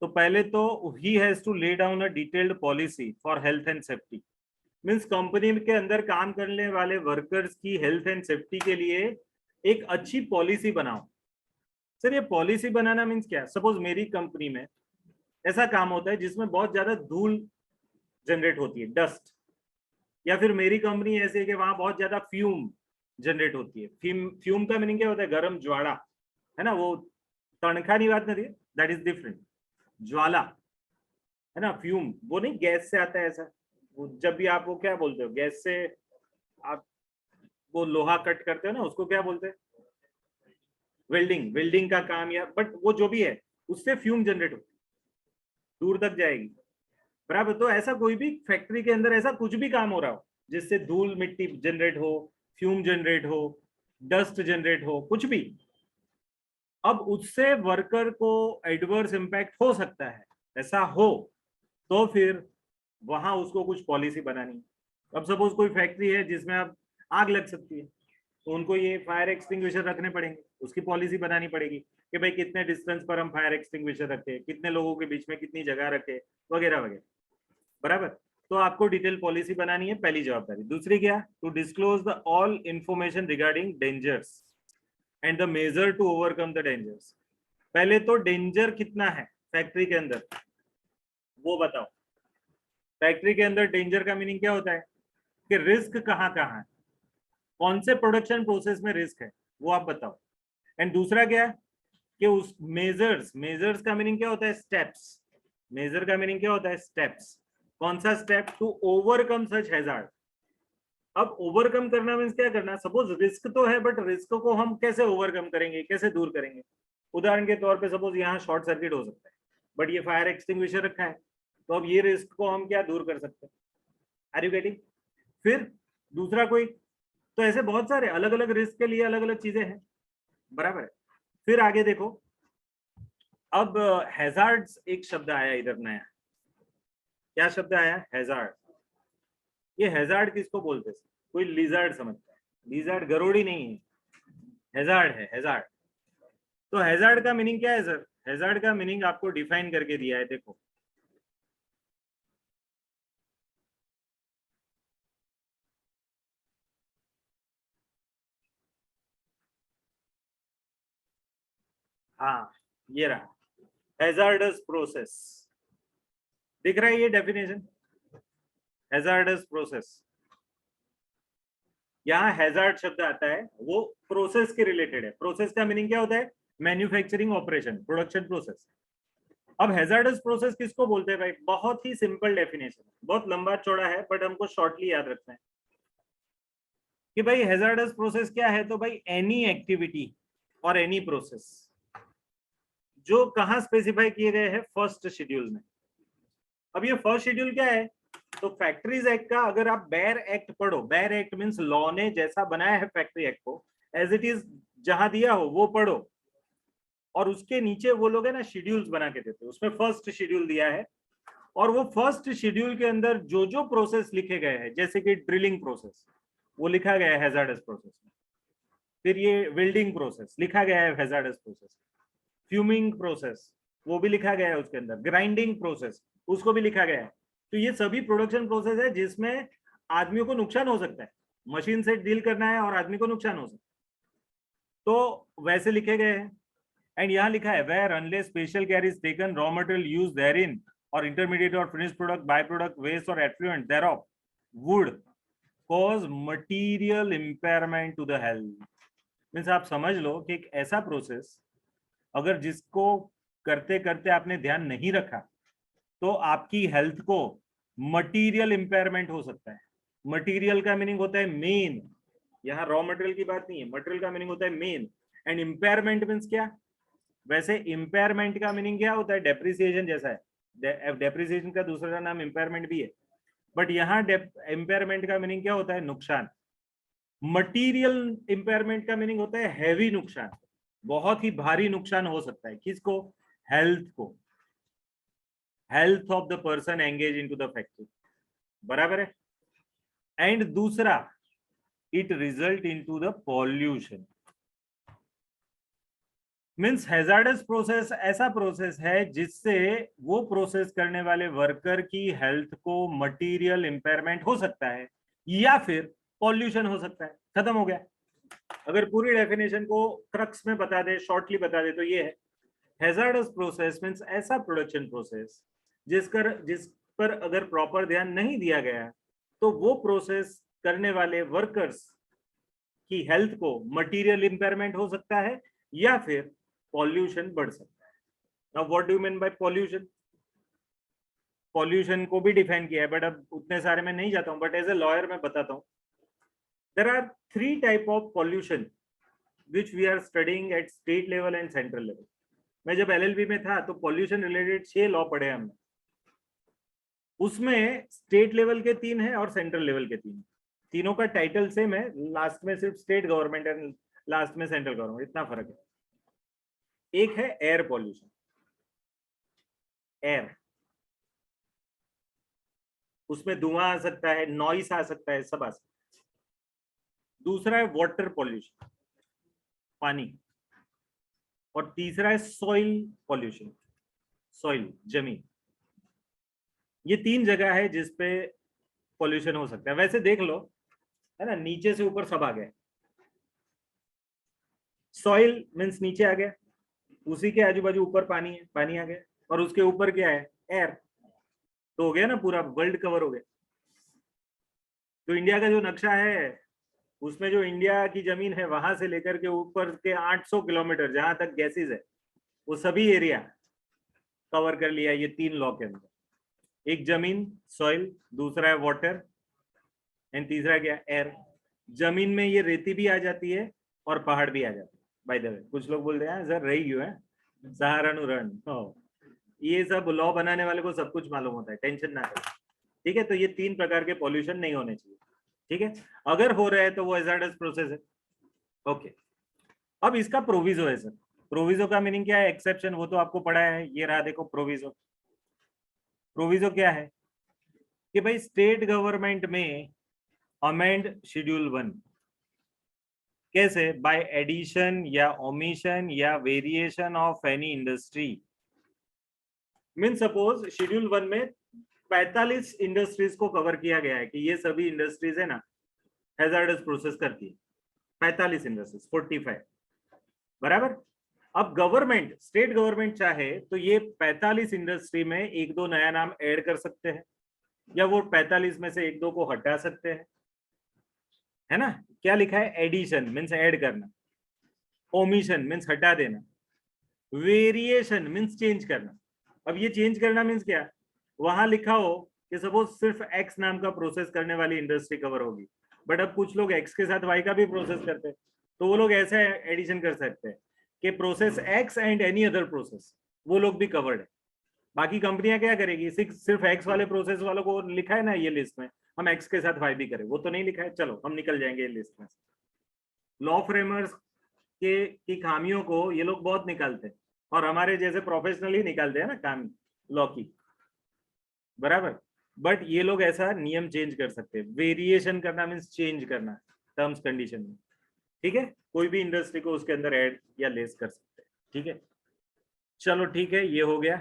तो पहले तो he has to lay down a detailed policy for health and safety. Means company के अंदर काम करने वाले वर्कर्स की हेल्थ एंड सेफ्टी के लिए एक अच्छी पॉलिसी बनाओ। सर ये पॉलिसी बनाना मीन्स क्या, सपोज मेरी कंपनी में ऐसा काम होता है जिसमें बहुत ज्यादा धूल जनरेट होती है, डस्ट, या फिर मेरी कंपनी ऐसी है कि वहां बहुत ज्यादा फ्यूम जनरेट होती है। फ्यूम का मीनिंग क्या होता है, गर्म ज्वाला, है ना, वो तणखा नहीं बात नहीं, दैट इज डिफरेंट। ज्वाला है ना, फ्यूम वो नहीं गैस से आता है ऐसा। वो जब भी आप वो क्या बोलते हो, गैस से आप वो लोहा कट करते हो ना, उसको क्या बोलते हैं, वेल्डिंग, वेल्डिंग का काम, या बट वो जो भी है उससे फ्यूम जनरेट होती है, दूर तक जाएगी, बराबर। तो ऐसा कोई भी फैक्ट्री के अंदर ऐसा कुछ भी काम हो रहा हो जिससे धूल मिट्टी जनरेट हो, फ्यूम जनरेट हो, डस्ट जनरेट हो, कुछ भी, अब उससे वर्कर को एडवर्स इंपैक्ट हो सकता है, ऐसा हो तो फिर वहां उसको कुछ पॉलिसी बनानी। अब सपोज कोई फैक्ट्री है जिसमें अब आग लग सकती है, तो उनको ये फायर एक्सटिंग्विशर रखने पड़ेंगे, उसकी पॉलिसी बनानी पड़ेगी कि भाई कितने डिस्टेंस पर हम फायर एक्सटिंग्विशर रखें, कितने लोगों के बीच में कितनी जगह रखें, वगैरह वगैरह, बराबर। तो आपको डिटेल पॉलिसी बनानी है, पहली जवाबदारी। दूसरी क्या, to disclose the all information regarding dangers and the measure to overcome the dangers. पहले तो डेंजर कितना है फैक्ट्री के अंदर वो बताओ। फैक्ट्री के अंदर डेंजर का मीनिंग क्या होता है कि रिस्क कहाँ कहाँ है, कौन से प्रोडक्शन प्रोसेस में रिस्क है वो आप बताओ। एंड दूसरा क्या है कि उस मेजर्स, मेजर्स का मीनिंग क्या होता है, स्टेप्स। मेजर का मीनिंग क्या होता है, स्टेप्स। कौन सा step, to overcome such hazard. अब ओवरकम करना मीन्स क्या करना, सपोज रिस्क तो है बट रिस्क को हम कैसे ओवरकम करेंगे, कैसे दूर करेंगे। उदाहरण के तौर पे सपोज यहाँ शॉर्ट सर्किट हो सकता है बट ये फायर एक्सटिंग्विशर रखा है, तो अब ये रिस्क को हम क्या दूर कर सकते हैं, आर यू गेटिंग। फिर दूसरा कोई, तो ऐसे बहुत सारे अलग अलग रिस्क के लिए अलग अलग चीजें हैं, बराबर है। फिर आगे देखो, अब हैजार्ड्स एक शब्द आया इधर नया, क्या शब्द आया, हैजार्ड। ये हैजार्ड किसको बोलते हैं, कोई लिजर्ड समझता है, लिजर्ड गरोड़ी नहीं है, हैजार्ड है, हैजार्ड। तो हैजार्ड का मीनिंग क्या है सर, हैजार्ड का मीनिंग आपको डिफाइन करके दिया है, देखो। हाँ ये रहा, हैजार्डस प्रोसेस, दिख रहा है ये डेफिनेशन, हैजार्डस प्रोसेस। यहाँ हैजार्ड शब्द आता है वो प्रोसेस के रिलेटेड है। प्रोसेस का मीनिंग क्या होता है, मैन्युफैक्चरिंग ऑपरेशन, प्रोडक्शन प्रोसेस। अब हैजार्डस प्रोसेस किसको बोलते हैं भाई, बहुत ही सिंपल डेफिनेशन, बहुत लंबा चौड़ा है बट हमको शॉर्टली याद रखना है कि भाई हैजार्डस प्रोसेस क्या है। तो भाई एनी एक्टिविटी और एनी प्रोसेस जो कहाँ स्पेसिफाई किए गए हैं, फर्स्ट शेड्यूल में। अब ये फर्स्ट शेड्यूल क्या है, तो फैक्ट्रीज एक्ट का अगर आप बेयर एक्ट पढ़ो, बेयर एक्ट मींस लॉ ने जैसा बनाया है फैक्ट्री एक्ट को, एज इट इज जहां दिया हो वो पढ़ो, और उसके नीचे वो लोग है ना शेड्यूल्स बना के देते हैं, उसमें फर्स्ट शेड्यूल दिया है, और वो फर्स्ट शेड्यूल के अंदर जो जो प्रोसेस लिखे गए हैं, जैसे कि ड्रिलिंग प्रोसेस वो लिखा गया है हैजार्डस प्रोसेस में, फिर ये वेल्डिंग प्रोसेस लिखा गया है हैजार्डस प्रोसेस, फ्यूमिंग प्रोसेस वो भी लिखा गया है उसके अंदर, ग्राइंडिंग प्रोसेस उसको भी लिखा गया है। तो ये सभी प्रोडक्शन प्रोसेस है जिसमें आदमियों को नुकसान हो सकता है, मशीन से डील करना है और आदमी को नुकसान हो सकता है, तो वैसे लिखे गए हैं। एंड यहाँ लिखा है where unless special care is taken raw material use therein और इंटरमीडिएट और finish product by product waste और effluent thereof would cause material impairment to the health। Means आप समझ लो कि एक ऐसा प्रोसेस अगर जिसको करते करते आपने ध्यान नहीं रखा तो आपकी हेल्थ को मटीरियल इंपेयरमेंट हो सकता है। मटीरियल का मीनिंग होता है मेन, यहाँ रॉ मटेरियल की बात नहीं है, मटेरियल का मीनिंग होता है मेन। एंड इंपेयरमेंट मीन्स क्या, वैसे इंपेयरमेंट का मीनिंग क्या होता है, डेप्रिसिएशन जैसा है, डेप्रिसिएशन का दूसरा नाम इंपेयरमेंट भी है, बट यहाँ इंपेयरमेंट का मीनिंग क्या होता है, नुकसान। मटीरियल इंपेयरमेंट का मीनिंग होता है हैवी नुकसान, बहुत ही भारी नुकसान हो सकता है, किसको, हेल्थ को। Health of the person engage into the factory, बराबर है। एंड दूसरा, it result into the pollution. Means hazards process ऐसा प्रोसेस है जिससे वो प्रोसेस करने वाले वर्कर की हेल्थ को मटेरियल इंपेयरमेंट हो सकता है या फिर पॉल्यूशन हो सकता है। खत्म हो गया। अगर पूरी डेफिनेशन को क्रक्स में बता दे, शॉर्टली बता दे, तो ये है हैजार्डस प्रोसेस मीन्स ऐसा प्रोडक्शन प्रोसेस जिस पर अगर प्रॉपर ध्यान नहीं दिया गया तो वो प्रोसेस करने वाले वर्कर्स की हेल्थ को मटेरियल इंपेयरमेंट हो सकता है या फिर पॉल्यूशन बढ़ सकता है। Now what do you mean by pollution? Pollution को भी डिफाइन किया है, बट अब उतने सारे में नहीं जाता हूं, बट एज ए लॉयर मैं बताता हूं। There are 3 type of pollution which we are studying at state level and central level. मैं जब एलएलबी में था तो पॉल्यूशन रिलेटेड 6 लॉ पढ़े हमने। उसमें स्टेट लेवल के 3 है और सेंट्रल लेवल के 3 है। तीनों का टाइटल सेम है, लास्ट में सिर्फ स्टेट गवर्नमेंट एंड लास्ट में सेंट्रल गवर्नमेंट, इतना फर्क है। एक है एयर पॉल्यूशन, एयर, उसमें धुआं आ सकता है, नॉइस आ सकता है, सब आ सकता है। दूसरा है वाटर पॉल्यूशन, पानी। और तीसरा है सॉइल पॉल्यूशन, सॉइल, जमीन। ये 3 जगह है जिसपे पॉल्यूशन हो सकता है। वैसे देख लो, है ना, नीचे से ऊपर सब आ गए। सॉइल मीन्स नीचे आ गया, उसी के आजू बाजू ऊपर पानी है, पानी आ गया, और उसके ऊपर क्या है? एयर। तो हो गया ना, पूरा वर्ल्ड कवर हो गया। तो इंडिया का जो नक्शा है उसमें जो इंडिया की जमीन है वहां से लेकर के ऊपर के 800 किलोमीटर जहां तक गैसेज है, वो सभी एरिया कवर कर लिया ये 3 लॉ के अंदर। एक जमीन, सॉइल, दूसरा है वाटर, एंड तीसरा क्या? एयर। जमीन में ये रेती भी आ जाती है और पहाड़ भी आ जाते हैं। बाय द वे, कुछ लोग बोल रहे हैं सर रही क्यों है सहारानुरण। ये सब लॉ बनाने वाले को सब कुछ मालूम होता है, टेंशन ना करें। ठीक है, तो ये 3 प्रकार के पॉल्यूशन नहीं होने चाहिए। ठीक है, अगर हो रहे हैं तो वो हैजार्डस प्रोसेस है। ओके, अब इसका प्रोविजो है सर। प्रोविजो का मीनिंग क्या है? एक्सेप्शन, वो तो आपको पढ़ा है, ये रहा देखो प्रोविजो। प्रोविजो क्या है कि भाई स्टेट गवर्नमेंट में अमेंड शेड्यूल 1 कैसे? बाय एडिशन या ओमिशन या variation of any industry. Mean suppose schedule 1 में 45 इंडस्ट्रीज को कवर किया गया है कि ये सभी इंडस्ट्रीज है ना हैजार्डस प्रोसेस करती है। 45 इंडस्ट्रीज, 45, बराबर। अब गवर्नमेंट, स्टेट गवर्नमेंट चाहे तो ये 45 इंडस्ट्री में 1-2 नया नाम ऐड कर सकते हैं, या वो 45 में से 1-2 को हटा सकते हैं, है ना। क्या लिखा है? एडिशन मीन्स ऐड करना, ओमिशन मीन्स हटा देना, वेरिएशन मीन्स चेंज करना। अब ये चेंज करना मीन्स क्या? वहां लिखा हो कि सपोज सिर्फ एक्स नाम का प्रोसेस करने वाली इंडस्ट्री कवर होगी, बट अब कुछ लोग एक्स के साथ वाई का भी प्रोसेस करते हैं, तो वो लोग ऐसा एडिशन कर सकते हैं कि process x and any other process, वो लोग भी कवर्ड है। बाकी कंपनियां क्या करेगी? सिर्फ एक्स वाले प्रोसेस वालों को लिखा है ना ये लिस्ट में, हम एक्स के साथ वाई भी करें, वो तो नहीं लिखा है, चलो हम निकल जाएंगे ये लिस्ट में। लॉ फ्रेमर्स की खामियों को ये लोग बहुत निकालते हैं, और हमारे जैसे प्रोफेशनल ही निकालते हैं ना काम लॉ की, बराबर। बट ये लोग ऐसा नियम चेंज कर सकते हैं। वेरिएशन करना मीन्स चेंज करना टर्म्स कंडीशन में। ठीक है, कोई भी इंडस्ट्री को उसके अंदर ऐड या लेस कर सकते हैं। ठीक है, चलो ठीक है, ये हो गया।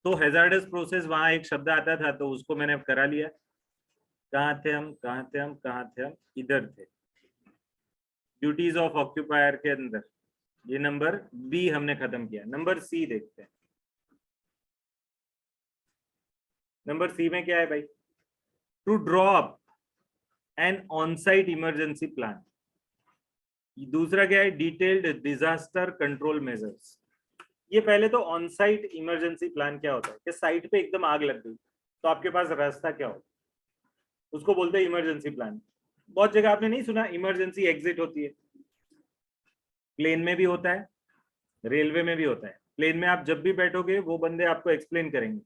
तो हैजार्डस प्रोसेस, वहां एक शब्द आता था तो उसको मैंने करा लिया। कहाँ थे हम? इधर थे, ड्यूटीज ऑफ ऑक्यूपायर के अंदर। ये नंबर बी हमने खत्म किया। नंबर सी देखते हैं। नंबर सी में क्या है भाई? To draw up an on site emergency plan. दूसरा क्या है? Detailed disaster control measures. ये पहले तो ऑन साइट इमरजेंसी प्लान क्या होता है कि साइट पे एकदम आग लग गई तो आपके पास रास्ता क्या होता है, उसको बोलते हैं इमरजेंसी प्लान। बहुत जगह आपने नहीं सुना इमरजेंसी एग्जिट होती है? प्लेन में भी होता है, रेलवे में भी होता है। प्लेन में आप जब भी बैठोगे वो बंदे आपको एक्सप्लेन करेंगे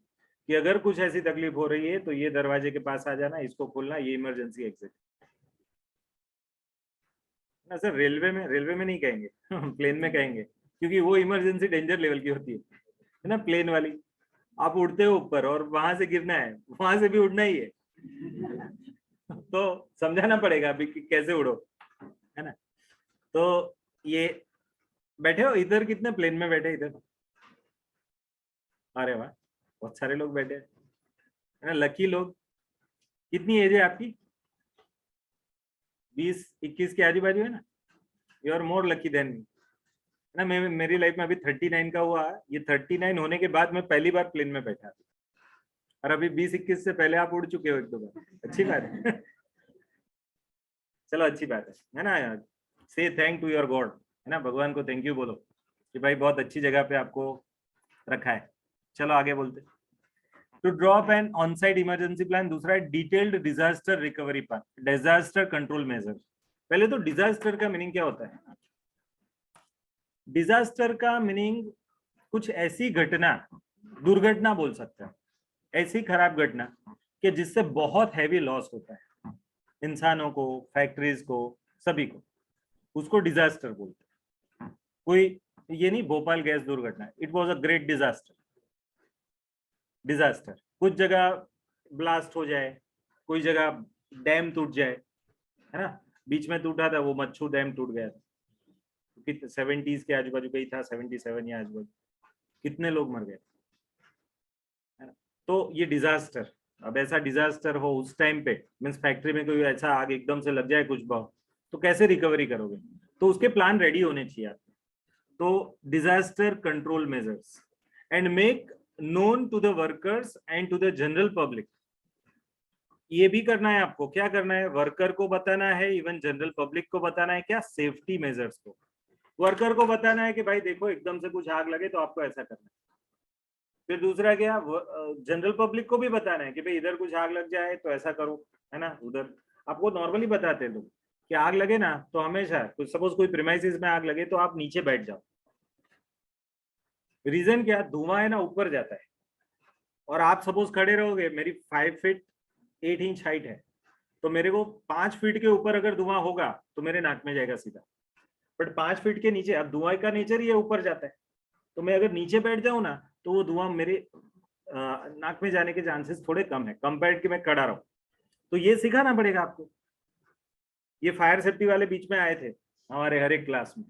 कि अगर कुछ ऐसी तकलीफ हो रही है तो ये दरवाजे के पास आ जाना, इसको खोलना, ये इमरजेंसी एग्जिट ना। सर रेलवे में नहीं कहेंगे प्लेन में कहेंगे, क्योंकि वो इमरजेंसी डेंजर लेवल की होती है ना, प्लेन वाली। आप उड़ते हो ऊपर और वहां से गिरना है, वहां से भी उड़ना ही है। तो समझाना पड़ेगा अभी कि कैसे उड़ो, है ना। तो ये बैठे हो इधर, कितने प्लेन में बैठे इधर? अरे वाह, बहुत सारे लोग बैठे हैं, है ना, लकी लोग। कितनी एज है आपकी? 20-21 के आजू बाजू है ना। You are more lucky than me, ना। मैं मेरी लाइफ में अभी 39 का हुआ, ये 39 होने के बाद मैं पहली बार प्लेन में बैठा, और अभी 20-21 से पहले आप उड़ चुके हो 1-2 बार, अच्छी बात है। चलो अच्छी बात है ना। से थैंक टू योर गॉड, है ना, भगवान को थैंक यू बोलो कि भाई बहुत अच्छी जगह पे आपको रखा है। चलो आगे बोलते। To drop an on site emergency plan, दूसरा है detailed disaster recovery plan, disaster control measure. पहले तो डिजास्टर का मीनिंग क्या होता है? डिजास्टर का मीनिंग कुछ ऐसी घटना, दुर्घटना बोल सकते हैं, ऐसी खराब घटना कि जिससे बहुत हैवी लॉस होता है इंसानों को, फैक्ट्रीज को, सभी को, उसको डिजास्टर बोलते हैं। कोई ये नहीं भोपाल गैस दुर्घटना, it was a great disaster. Disaster कुछ जगह ब्लास्ट हो जाए, कोई जगह डैम टूट जाए, है ना। बीच में टूटा था वो मच्छू डैम, टूट गया था, 70s के आजू बाजू का ही था, 77 या आजू बाजू, कितने लोग मर गए, है ना। तो ये डिजास्टर, अब ऐसा डिजास्टर हो उस टाइम पे, मीन्स फैक्ट्री में कोई ऐसा आग एकदम से लग जाए कुछ भाव, तो कैसे रिकवरी करोगे? तो उसके प्लान रेडी होने चाहिए आपके। तो disaster control measures and make known to the workers and to the general public. ये भी करना है आपको, क्या करना है? वर्कर को बताना है, इवन जनरल पब्लिक को बताना है, क्या? सेफ्टी मेजर्स को। वर्कर को बताना है कि भाई देखो एकदम से कुछ आग लगे तो आपको ऐसा करना है। फिर दूसरा क्या, जनरल पब्लिक को भी बताना है कि भाई इधर कुछ आग लग जाए तो ऐसा करो, है ना। उधर आपको नॉर्मली बताते हैं लोग कि आग लगे ना तो हमेशा, सपोज कोई प्रीमाइसिस में आग लगे तो आप नीचे बैठ जाओ। रीजन क्या, धुआं है ना ऊपर जाता है, और आप सपोज खड़े रहोगे, मेरी 5 फीट 8 इंच हाइट है, तो मेरे को 5 फीट के ऊपर अगर धुआं होगा तो मेरे नाक में जाएगा सीधा। बट 5 फीट के नीचे, अब धुआं का नेचर ये ऊपर जाता है, तो मैं अगर नीचे बैठ जाऊं ना तो वो धुआं मेरे नाक में जाने के चांसेस थोड़े कम है, कंपेयर कि मैं खड़ा रहूं। तो ये सिखाना पड़ेगा आपको। ये फायर सेफ्टी वाले बीच में आए थे हमारे हर एक क्लास में,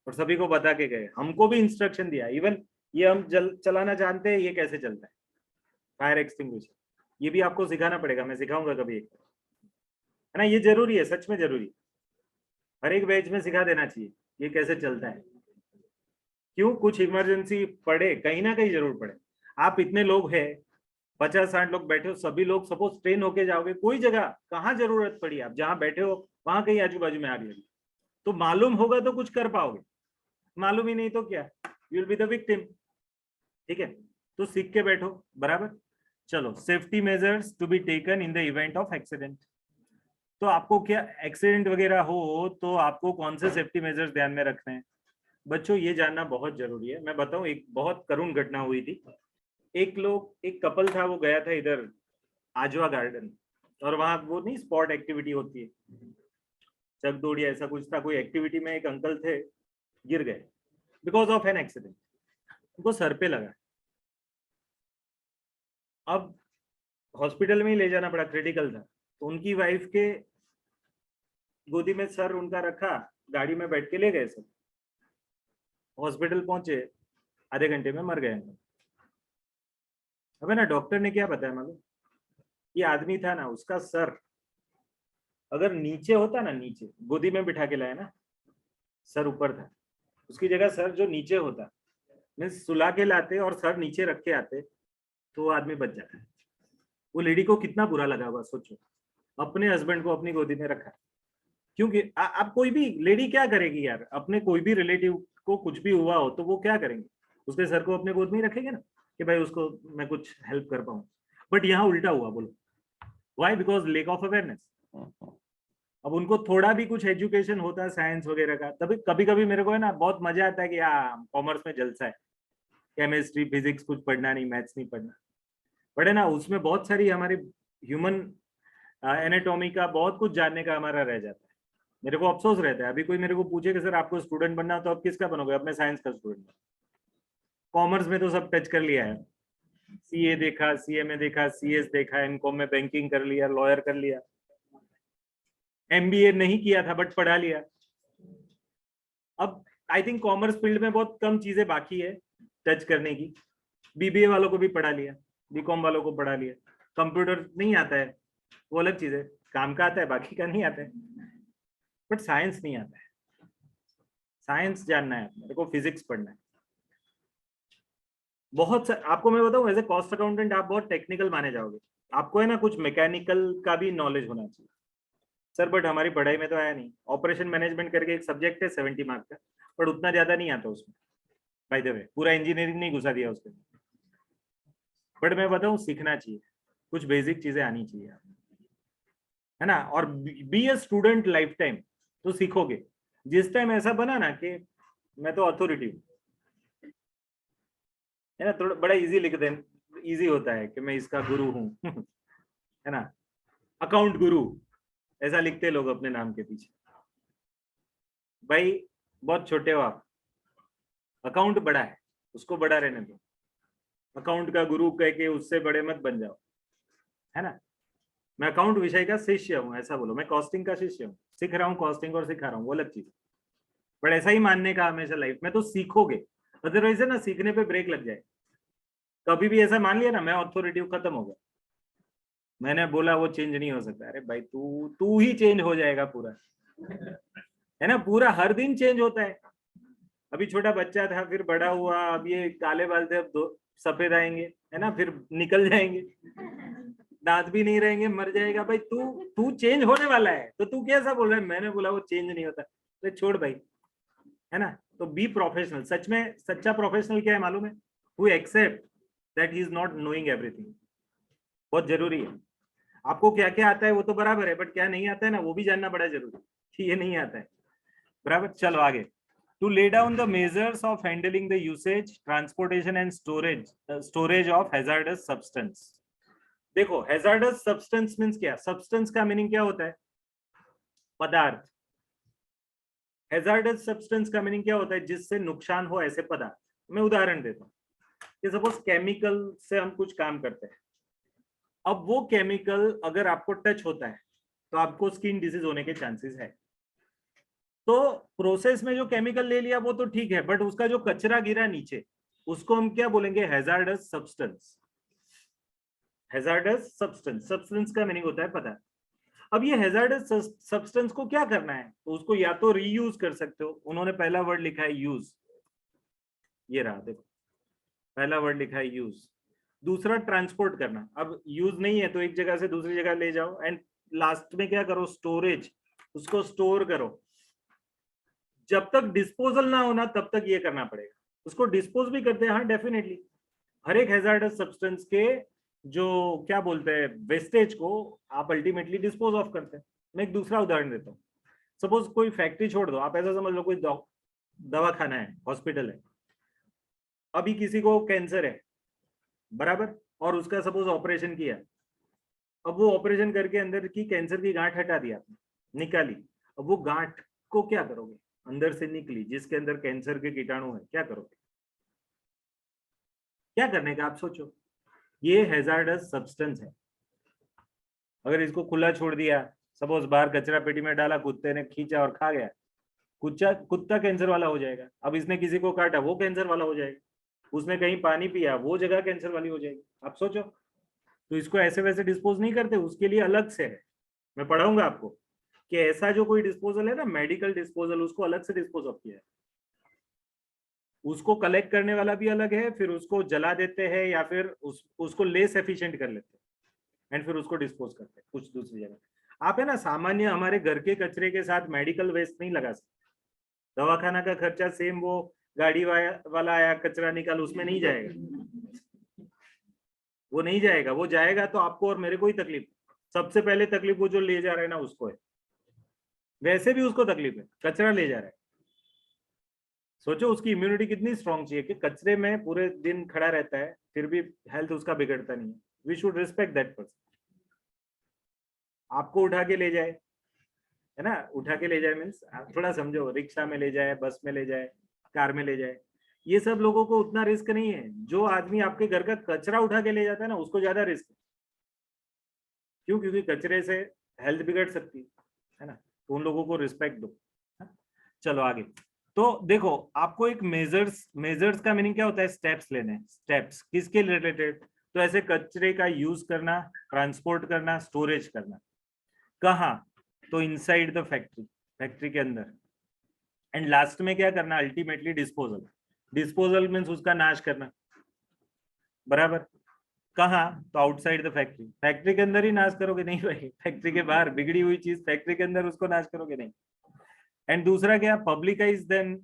और सभी को बता के गए, हमको भी इंस्ट्रक्शन दिया। इवन ये हम चलाना जानते हैं, ये कैसे चलता है, फायर एक्सटिंग्विशर, ये भी आपको सिखाना पड़ेगा, मैं सिखाऊंगा कभी एक, है ना। ये जरूरी है, सच में जरूरी है, हर एक बैच में सिखा देना चाहिए ये कैसे चलता है। क्यों? कुछ इमरजेंसी पड़े, कहीं ना कहीं जरूर पड़े। आप इतने लोग हैं, 50-60 लोग बैठे हो, सभी लोग सपोज ट्रेन होके जाओगे, कोई जगह कहाँ जरूरत पड़ी, आप जहाँ बैठे हो वहां कहीं आजू बाजू में आग लगी, तो मालूम होगा तो कुछ कर पाओगे, मालूम ही नहीं तो क्या, you will be the victim. ठीक है, तो सीख के बैठो बराबर। चलो, safety measures to be taken in the event of accident. तो आपको क्या एक्सीडेंट वगैरह हो तो आपको कौन से सेफ्टी मेजर्स ध्यान में रखने हैं? बच्चों ये जानना बहुत जरूरी है। मैं बताऊं, एक बहुत करुण घटना हुई थी। एक कपल था, वो गया था इधर आजवा गार्डन, और वहां वो नहीं स्पॉट एक्टिविटी होती है, चक दौड़ या ऐसा कुछ था, कोई एक्टिविटी में एक अंकल थे, गिर गए बिकॉज ऑफ एन एक्सीडेंट, उनको सर पे लगा। अब हॉस्पिटल में ही ले जाना पड़ा, क्रिटिकल था, तो उनकी वाइफ के गोदी में सर उनका रखा, गाड़ी में बैठ के ले गए सर, हॉस्पिटल पहुंचे, आधे घंटे में मर गए। अब है ना, डॉक्टर ने क्या बताया मालूम? ये आदमी था ना, उसका सर अगर नीचे होता ना, नीचे गोदी में बिठा के लाया ना, सर ऊपर था, उसकी जगह सर जो नीचे होता, मीन्स सुला के लाते और सर नीचे रख के आते, तो वो आदमी बच जाता है। वो लेडी को कितना बुरा लगा होगा सोचो, अपने हस्बैंड को अपनी गोदी में रखा। क्योंकि आप कोई भी लेडी क्या करेगी यार, अपने कोई भी रिलेटिव को कुछ भी हुआ हो तो वो क्या करेंगे, उसके सर को अपने गोद में ही रखेंगे ना, कि भाई उसको मैं कुछ हेल्प कर पाऊं। बट यहाँ उल्टा हुआ, बोलो why? Because lack of awareness. अब उनको थोड़ा भी कुछ एजुकेशन होता है साइंस वगैरह का, तभी कभी कभी मेरे को है ना बहुत मजा आता है कि हाँ कॉमर्स में जलसा है, केमिस्ट्री फिजिक्स कुछ पढ़ना नहीं, मैथ्स नहीं पढ़ना, बट है ना उसमें बहुत सारी हमारी ह्यूमन एनाटॉमी का बहुत कुछ जानने का हमारा रह जाता है। मेरे को अफसोस रहता है, अभी कोई मेरे को पूछे कि सर आपको स्टूडेंट बनना तो आप किसका बनोगे? अपने साइंस का स्टूडेंट। कॉमर्स में तो सब टच कर लिया है, सीए देखा, सीए में देखा, सीएस देखा, एमकॉम में बैंकिंग कर लिया, लॉयर कर लिया, एमबीए नहीं किया था बट पढ़ा लिया। अब आई थिंक कॉमर्स फील्ड में बहुत कम चीजें बाकी है टच करने की। बीबीए वालों को भी पढ़ा लिया, बीकॉम वालों को पढ़ा लिया। कंप्यूटर नहीं आता है वो अलग चीज है, काम का आता है, बाकी का नहीं आता है। बट साइंस नहीं आता है, साइंस जानना है, मेरे को फिजिक्स पढ़ना है। बहुत आपको मैं बताऊं, एज ए कॉस्ट अकाउंटेंट आप बहुत टेक्निकल माने जाओगे, आपको है ना कुछ मैकेनिकल का भी नॉलेज होना चाहिए। सर बट हमारी पढ़ाई में तो आया नहीं। ऑपरेशन मैनेजमेंट करके एक सब्जेक्ट है 70 मार्क का, बट उतना ज्यादा नहीं आता उसमें। बाय द वे पूरा इंजीनियरिंग नहीं घुसा दिया उसके, बट मैं बताऊं सीखना चाहिए, कुछ बेसिक चीजें आनी चाहिए, है ना। और be a student life time, तो सीखोगे। जिस टाइम ऐसा बना ना कि मैं तो अथॉरिटी हूँ, है ना, थोड़ा बड़ा इजी लिख दें, इजी होता है कि मैं इसका गुरु हूँ है ना, अकाउंट गुरु, ऐसा लिखते लोग अपने नाम के पीछे। भाई बहुत छोटे हो आप, अकाउंट बड़ा है, उसको बड़ा रहने दो। अकाउंट का गुरु कह के उससे बड़े मत बन जाओ, है ना। मैं अकाउंट विषय का शिष्य हूँ, ऐसा बोलो। मैं कॉस्टिंग का शिष्य हूँ, सीख रहा हूँ कॉस्टिंग और सिखा रहा हूँ, वो अलग चीज है। बट ऐसा ही मानने का हमेशा लाइफ में, तो सीखोगे, अदरवाइज है ना सीखने पे ब्रेक लग जाए। कभी भी ऐसा मान लिया ना मैं अथॉरिटी खत्म हो गया, मैंने बोला वो चेंज नहीं हो सकता। अरे भाई तू तू ही चेंज हो जाएगा पूरा, है ना। पूरा हर दिन चेंज होता है। अभी छोटा बच्चा था, फिर बड़ा हुआ, अब ये काले बाल थे, अब सफेद आएंगे, है ना, फिर निकल जाएंगे, दांत भी नहीं रहेंगे, मर जाएगा। भाई तू तू चेंज होने वाला है, तो तू कैसा बोल रहा है मैंने बोला वो चेंज नहीं होता। तो छोड़ भाई, है ना। तो बी प्रोफेशनल। सच में सच्चा प्रोफेशनल क्या है मालूम है? Who accept that he is not knowing everything. बहुत जरूरी है। आपको क्या क्या आता है वो तो बराबर है, बट क्या नहीं आता है ना वो भी जानना बड़ा जरूरी है कि ये नहीं आता है। बराबर, चलो आगे। To lay down the measures of handling the usage, transportation and storage of hazardous substance. देखो हैजार्डस सब्सटेंस मींस क्या? सब्सटेंस का मीनिंग क्या होता है? पदार्थ। हैजार्डस सब्सटेंस का मीनिंग क्या होता है? जिससे नुकसान हो ऐसे पदार्थ। मैं उदाहरण देता हूँ कि सपोज केमिकल से हम कुछ काम करते हैं, अब वो केमिकल अगर आपको टच होता है तो आपको स्किन डिजीज होने के चांसेस है। तो प्रोसेस में जो केमिकल ले लिया वो तो ठीक है, बट उसका जो कचरा गिरा नीचे, उसको हम क्या बोलेंगे? Hazards substance. Hazards substance, substance का मीनिंग होता है पदार्थ। अब ये हैजार्डस सब्सटेंस को क्या करना है? तो उसको या तो रीयूज कर सकते हो, उन्होंने पहला वर्ड लिखा है यूज, ये रहा देखो, पहला वर्ड लिखा है यूज। दूसरा ट्रांसपोर्ट करना, अब यूज नहीं है तो एक जगह से दूसरी जगह ले जाओ। एंड लास्ट में क्या करो? स्टोरेज, उसको स्टोर करो। जब तक डिस्पोजल ना होना तब तक ये करना पड़ेगा। उसको डिस्पोज भी करते हैं, हाँ डेफिनेटली। हर एक हैजार्डस सब्सटेंस के जो क्या बोलते हैं वेस्टेज को आप अल्टीमेटली डिस्पोज ऑफ करते हैं। मैं एक दूसरा उदाहरण देता हूँ। सपोज कोई फैक्ट्री छोड़ दो, आप ऐसा समझ लो कोई दवा खाना है, हॉस्पिटल है, अभी किसी को कैंसर है, बराबर, और उसका सपोज ऑपरेशन किया। अब वो ऑपरेशन करके अंदर की कैंसर की गांठ हटा दी आपने, निकाली। अब वो गांठ को क्या करोगे? अंदर से निकली जिसके अंदर कैंसर के कीटाणु है, क्या करोगे? क्या करने का आप सोचो। ये हैजार्डस सब्सटेंस है। अगर इसको खुला छोड़ दिया, सपोज बाहर कचरा पेटी में डाला, कुत्ते ने खींचा और खा गया, कुत्ता कैंसर वाला हो जाएगा। अब इसने किसी को काटा, वो कैंसर वाला हो जाएगा। उसने कहीं पानी पिया, वो जगह कैंसर वाली हो जाएगी। आप सोचो। तो इसको ऐसे वैसे डिस्पोज नहीं करते, उसके लिए अलग से है। मैं पढ़ाऊंगा आपको कि ऐसा जो कोई डिस्पोजल है ना, मेडिकल डिस्पोजल, उसको अलग से डिस्पोज ऑफ किया है। उसको कलेक्ट करने वाला भी अलग है, फिर उसको जला देते हैं या फिर उसको लेस एफिशिएंट कर लेते हैं एंड फिर उसको डिस्पोज करते हैं कुछ दूसरी जगह। आप है ना सामान्य हमारे घर के कचरे के साथ मेडिकल वेस्ट नहीं लगा सकते। दवाखाना का खर्चा सेम वो गाड़ी वाला आया कचरा निकाल, उसमें नहीं जाएगा। वो नहीं जाएगा, वो जाएगा तो आपको और मेरे को ही तकलीफ। सबसे पहले तकलीफ वो जो ले जा रहा है ना उसको है, वैसे भी उसको तकलीफ है, कचरा ले जा रहा है। सोचो उसकी इम्यूनिटी कितनी स्ट्रांग चाहिए कि कचरे में पूरे दिन खड़ा रहता है फिर भी हेल्थ उसका बिगड़ता नहीं है। We should respect that person. आपको उठा के ले जाए, है ना, उठा के ले जाए मीन्स थोड़ा समझो, रिक्शा में ले जाए, बस में ले जाए, कार में ले जाए, ये सब लोगों को उतना रिस्क नहीं है। जो आदमी आपके घर का कचरा उठा के ले जाता है ना, उसको ज्यादा रिस्क है। क्यों? क्योंकि कचरे से हेल्थ बिगड़ सकती है ना, तो उन लोगों को रिस्पेक्ट दो। चलो आगे। तो देखो, आपको एक मेजर्स का मीनिंग क्या होता है? स्टेप्स लेने। स्टेप्स किसके रिलेटेड? तो ऐसे कचरे का यूज करना, ट्रांसपोर्ट करना, स्टोरेज करना। कहाँ? तो इनसाइड द फैक्ट्री, फैक्ट्री के अंदर। एंड लास्ट में क्या करना? Ultimately disposal. डिस्पोजल मीन्स उसका नाश करना, बराबर। कहाँ? तो आउटसाइड द फैक्ट्री। फैक्ट्री के अंदर ही नाश करोगे? नहीं भाई, फैक्ट्री के बाहर बिगड़ी हुई चीज फैक्ट्री के अंदर उसको नाश करोगे नहीं। एंड दूसरा क्या? पब्लिकाइज देम।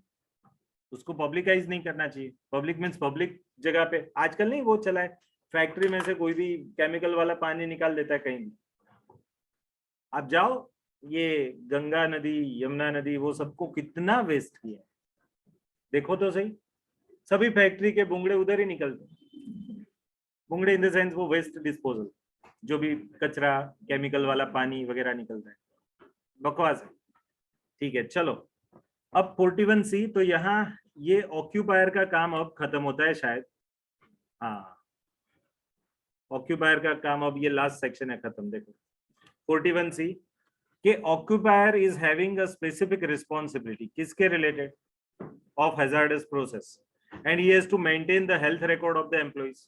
उसको पब्लिकाइज नहीं करना चाहिए। पब्लिक मीन्स पब्लिक जगह पे। आजकल नहीं वो चला है, फैक्ट्री में से कोई भी केमिकल वाला पानी निकाल देता है कहीं भी। आप जाओ, ये गंगा नदी, यमुना नदी, वो सबको कितना वेस्ट किया है, देखो तो सही। सभी फैक्ट्री के बुंगड़े उधर ही निकलते। बुंगड़े इन द सेंस वो वेस्ट डिस्पोजल, जो भी कचरा, केमिकल वाला पानी वगैरह निकलता है, बकवास है। ठीक है, चलो। अब 41C, तो यहाँ ये ऑक्यूपायर का काम अब खत्म होता है शायद। हाँ, ऑक्यूपायर का काम अब, ये लास्ट सेक्शन है खत्म। देखो 41C के occupier is having a specific responsibility, किसके related? Of hazardous process, and he has to maintain the health record of the employees.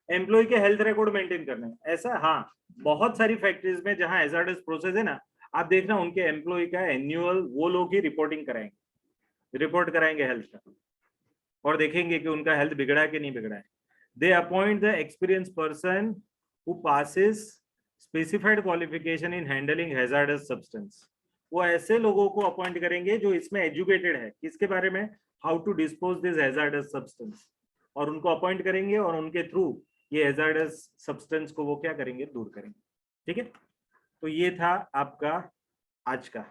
Employ के हेल्थ रिकॉर्ड मेंटेन करना है, ऐसा। हाँ, बहुत सारी फैक्ट्रीज में जहां हैजार्डस प्रोसेस है ना, आप देखना उनके एम्प्लॉय का एनुअल वो लोग ही रिपोर्टिंग कराएंगे, रिपोर्ट कराएंगे हेल्थ का, और देखेंगे कि उनका हेल्थ बिगड़ा है कि नहीं बिगड़ा है। They appoint the experience person who possess specified qualification in handling hazardous substance. वो ऐसे लोगों को अपॉइंट करेंगे जो इसमें एजुकेटेड है, किसके बारे में? How to dispose this hazardous substance. और उनको अपॉइंट करेंगे, और उनके थ्रू ये हैजार्डस सब्सटेंस को वो क्या करेंगे? दूर करेंगे। ठीक है, तो ये था आपका आज का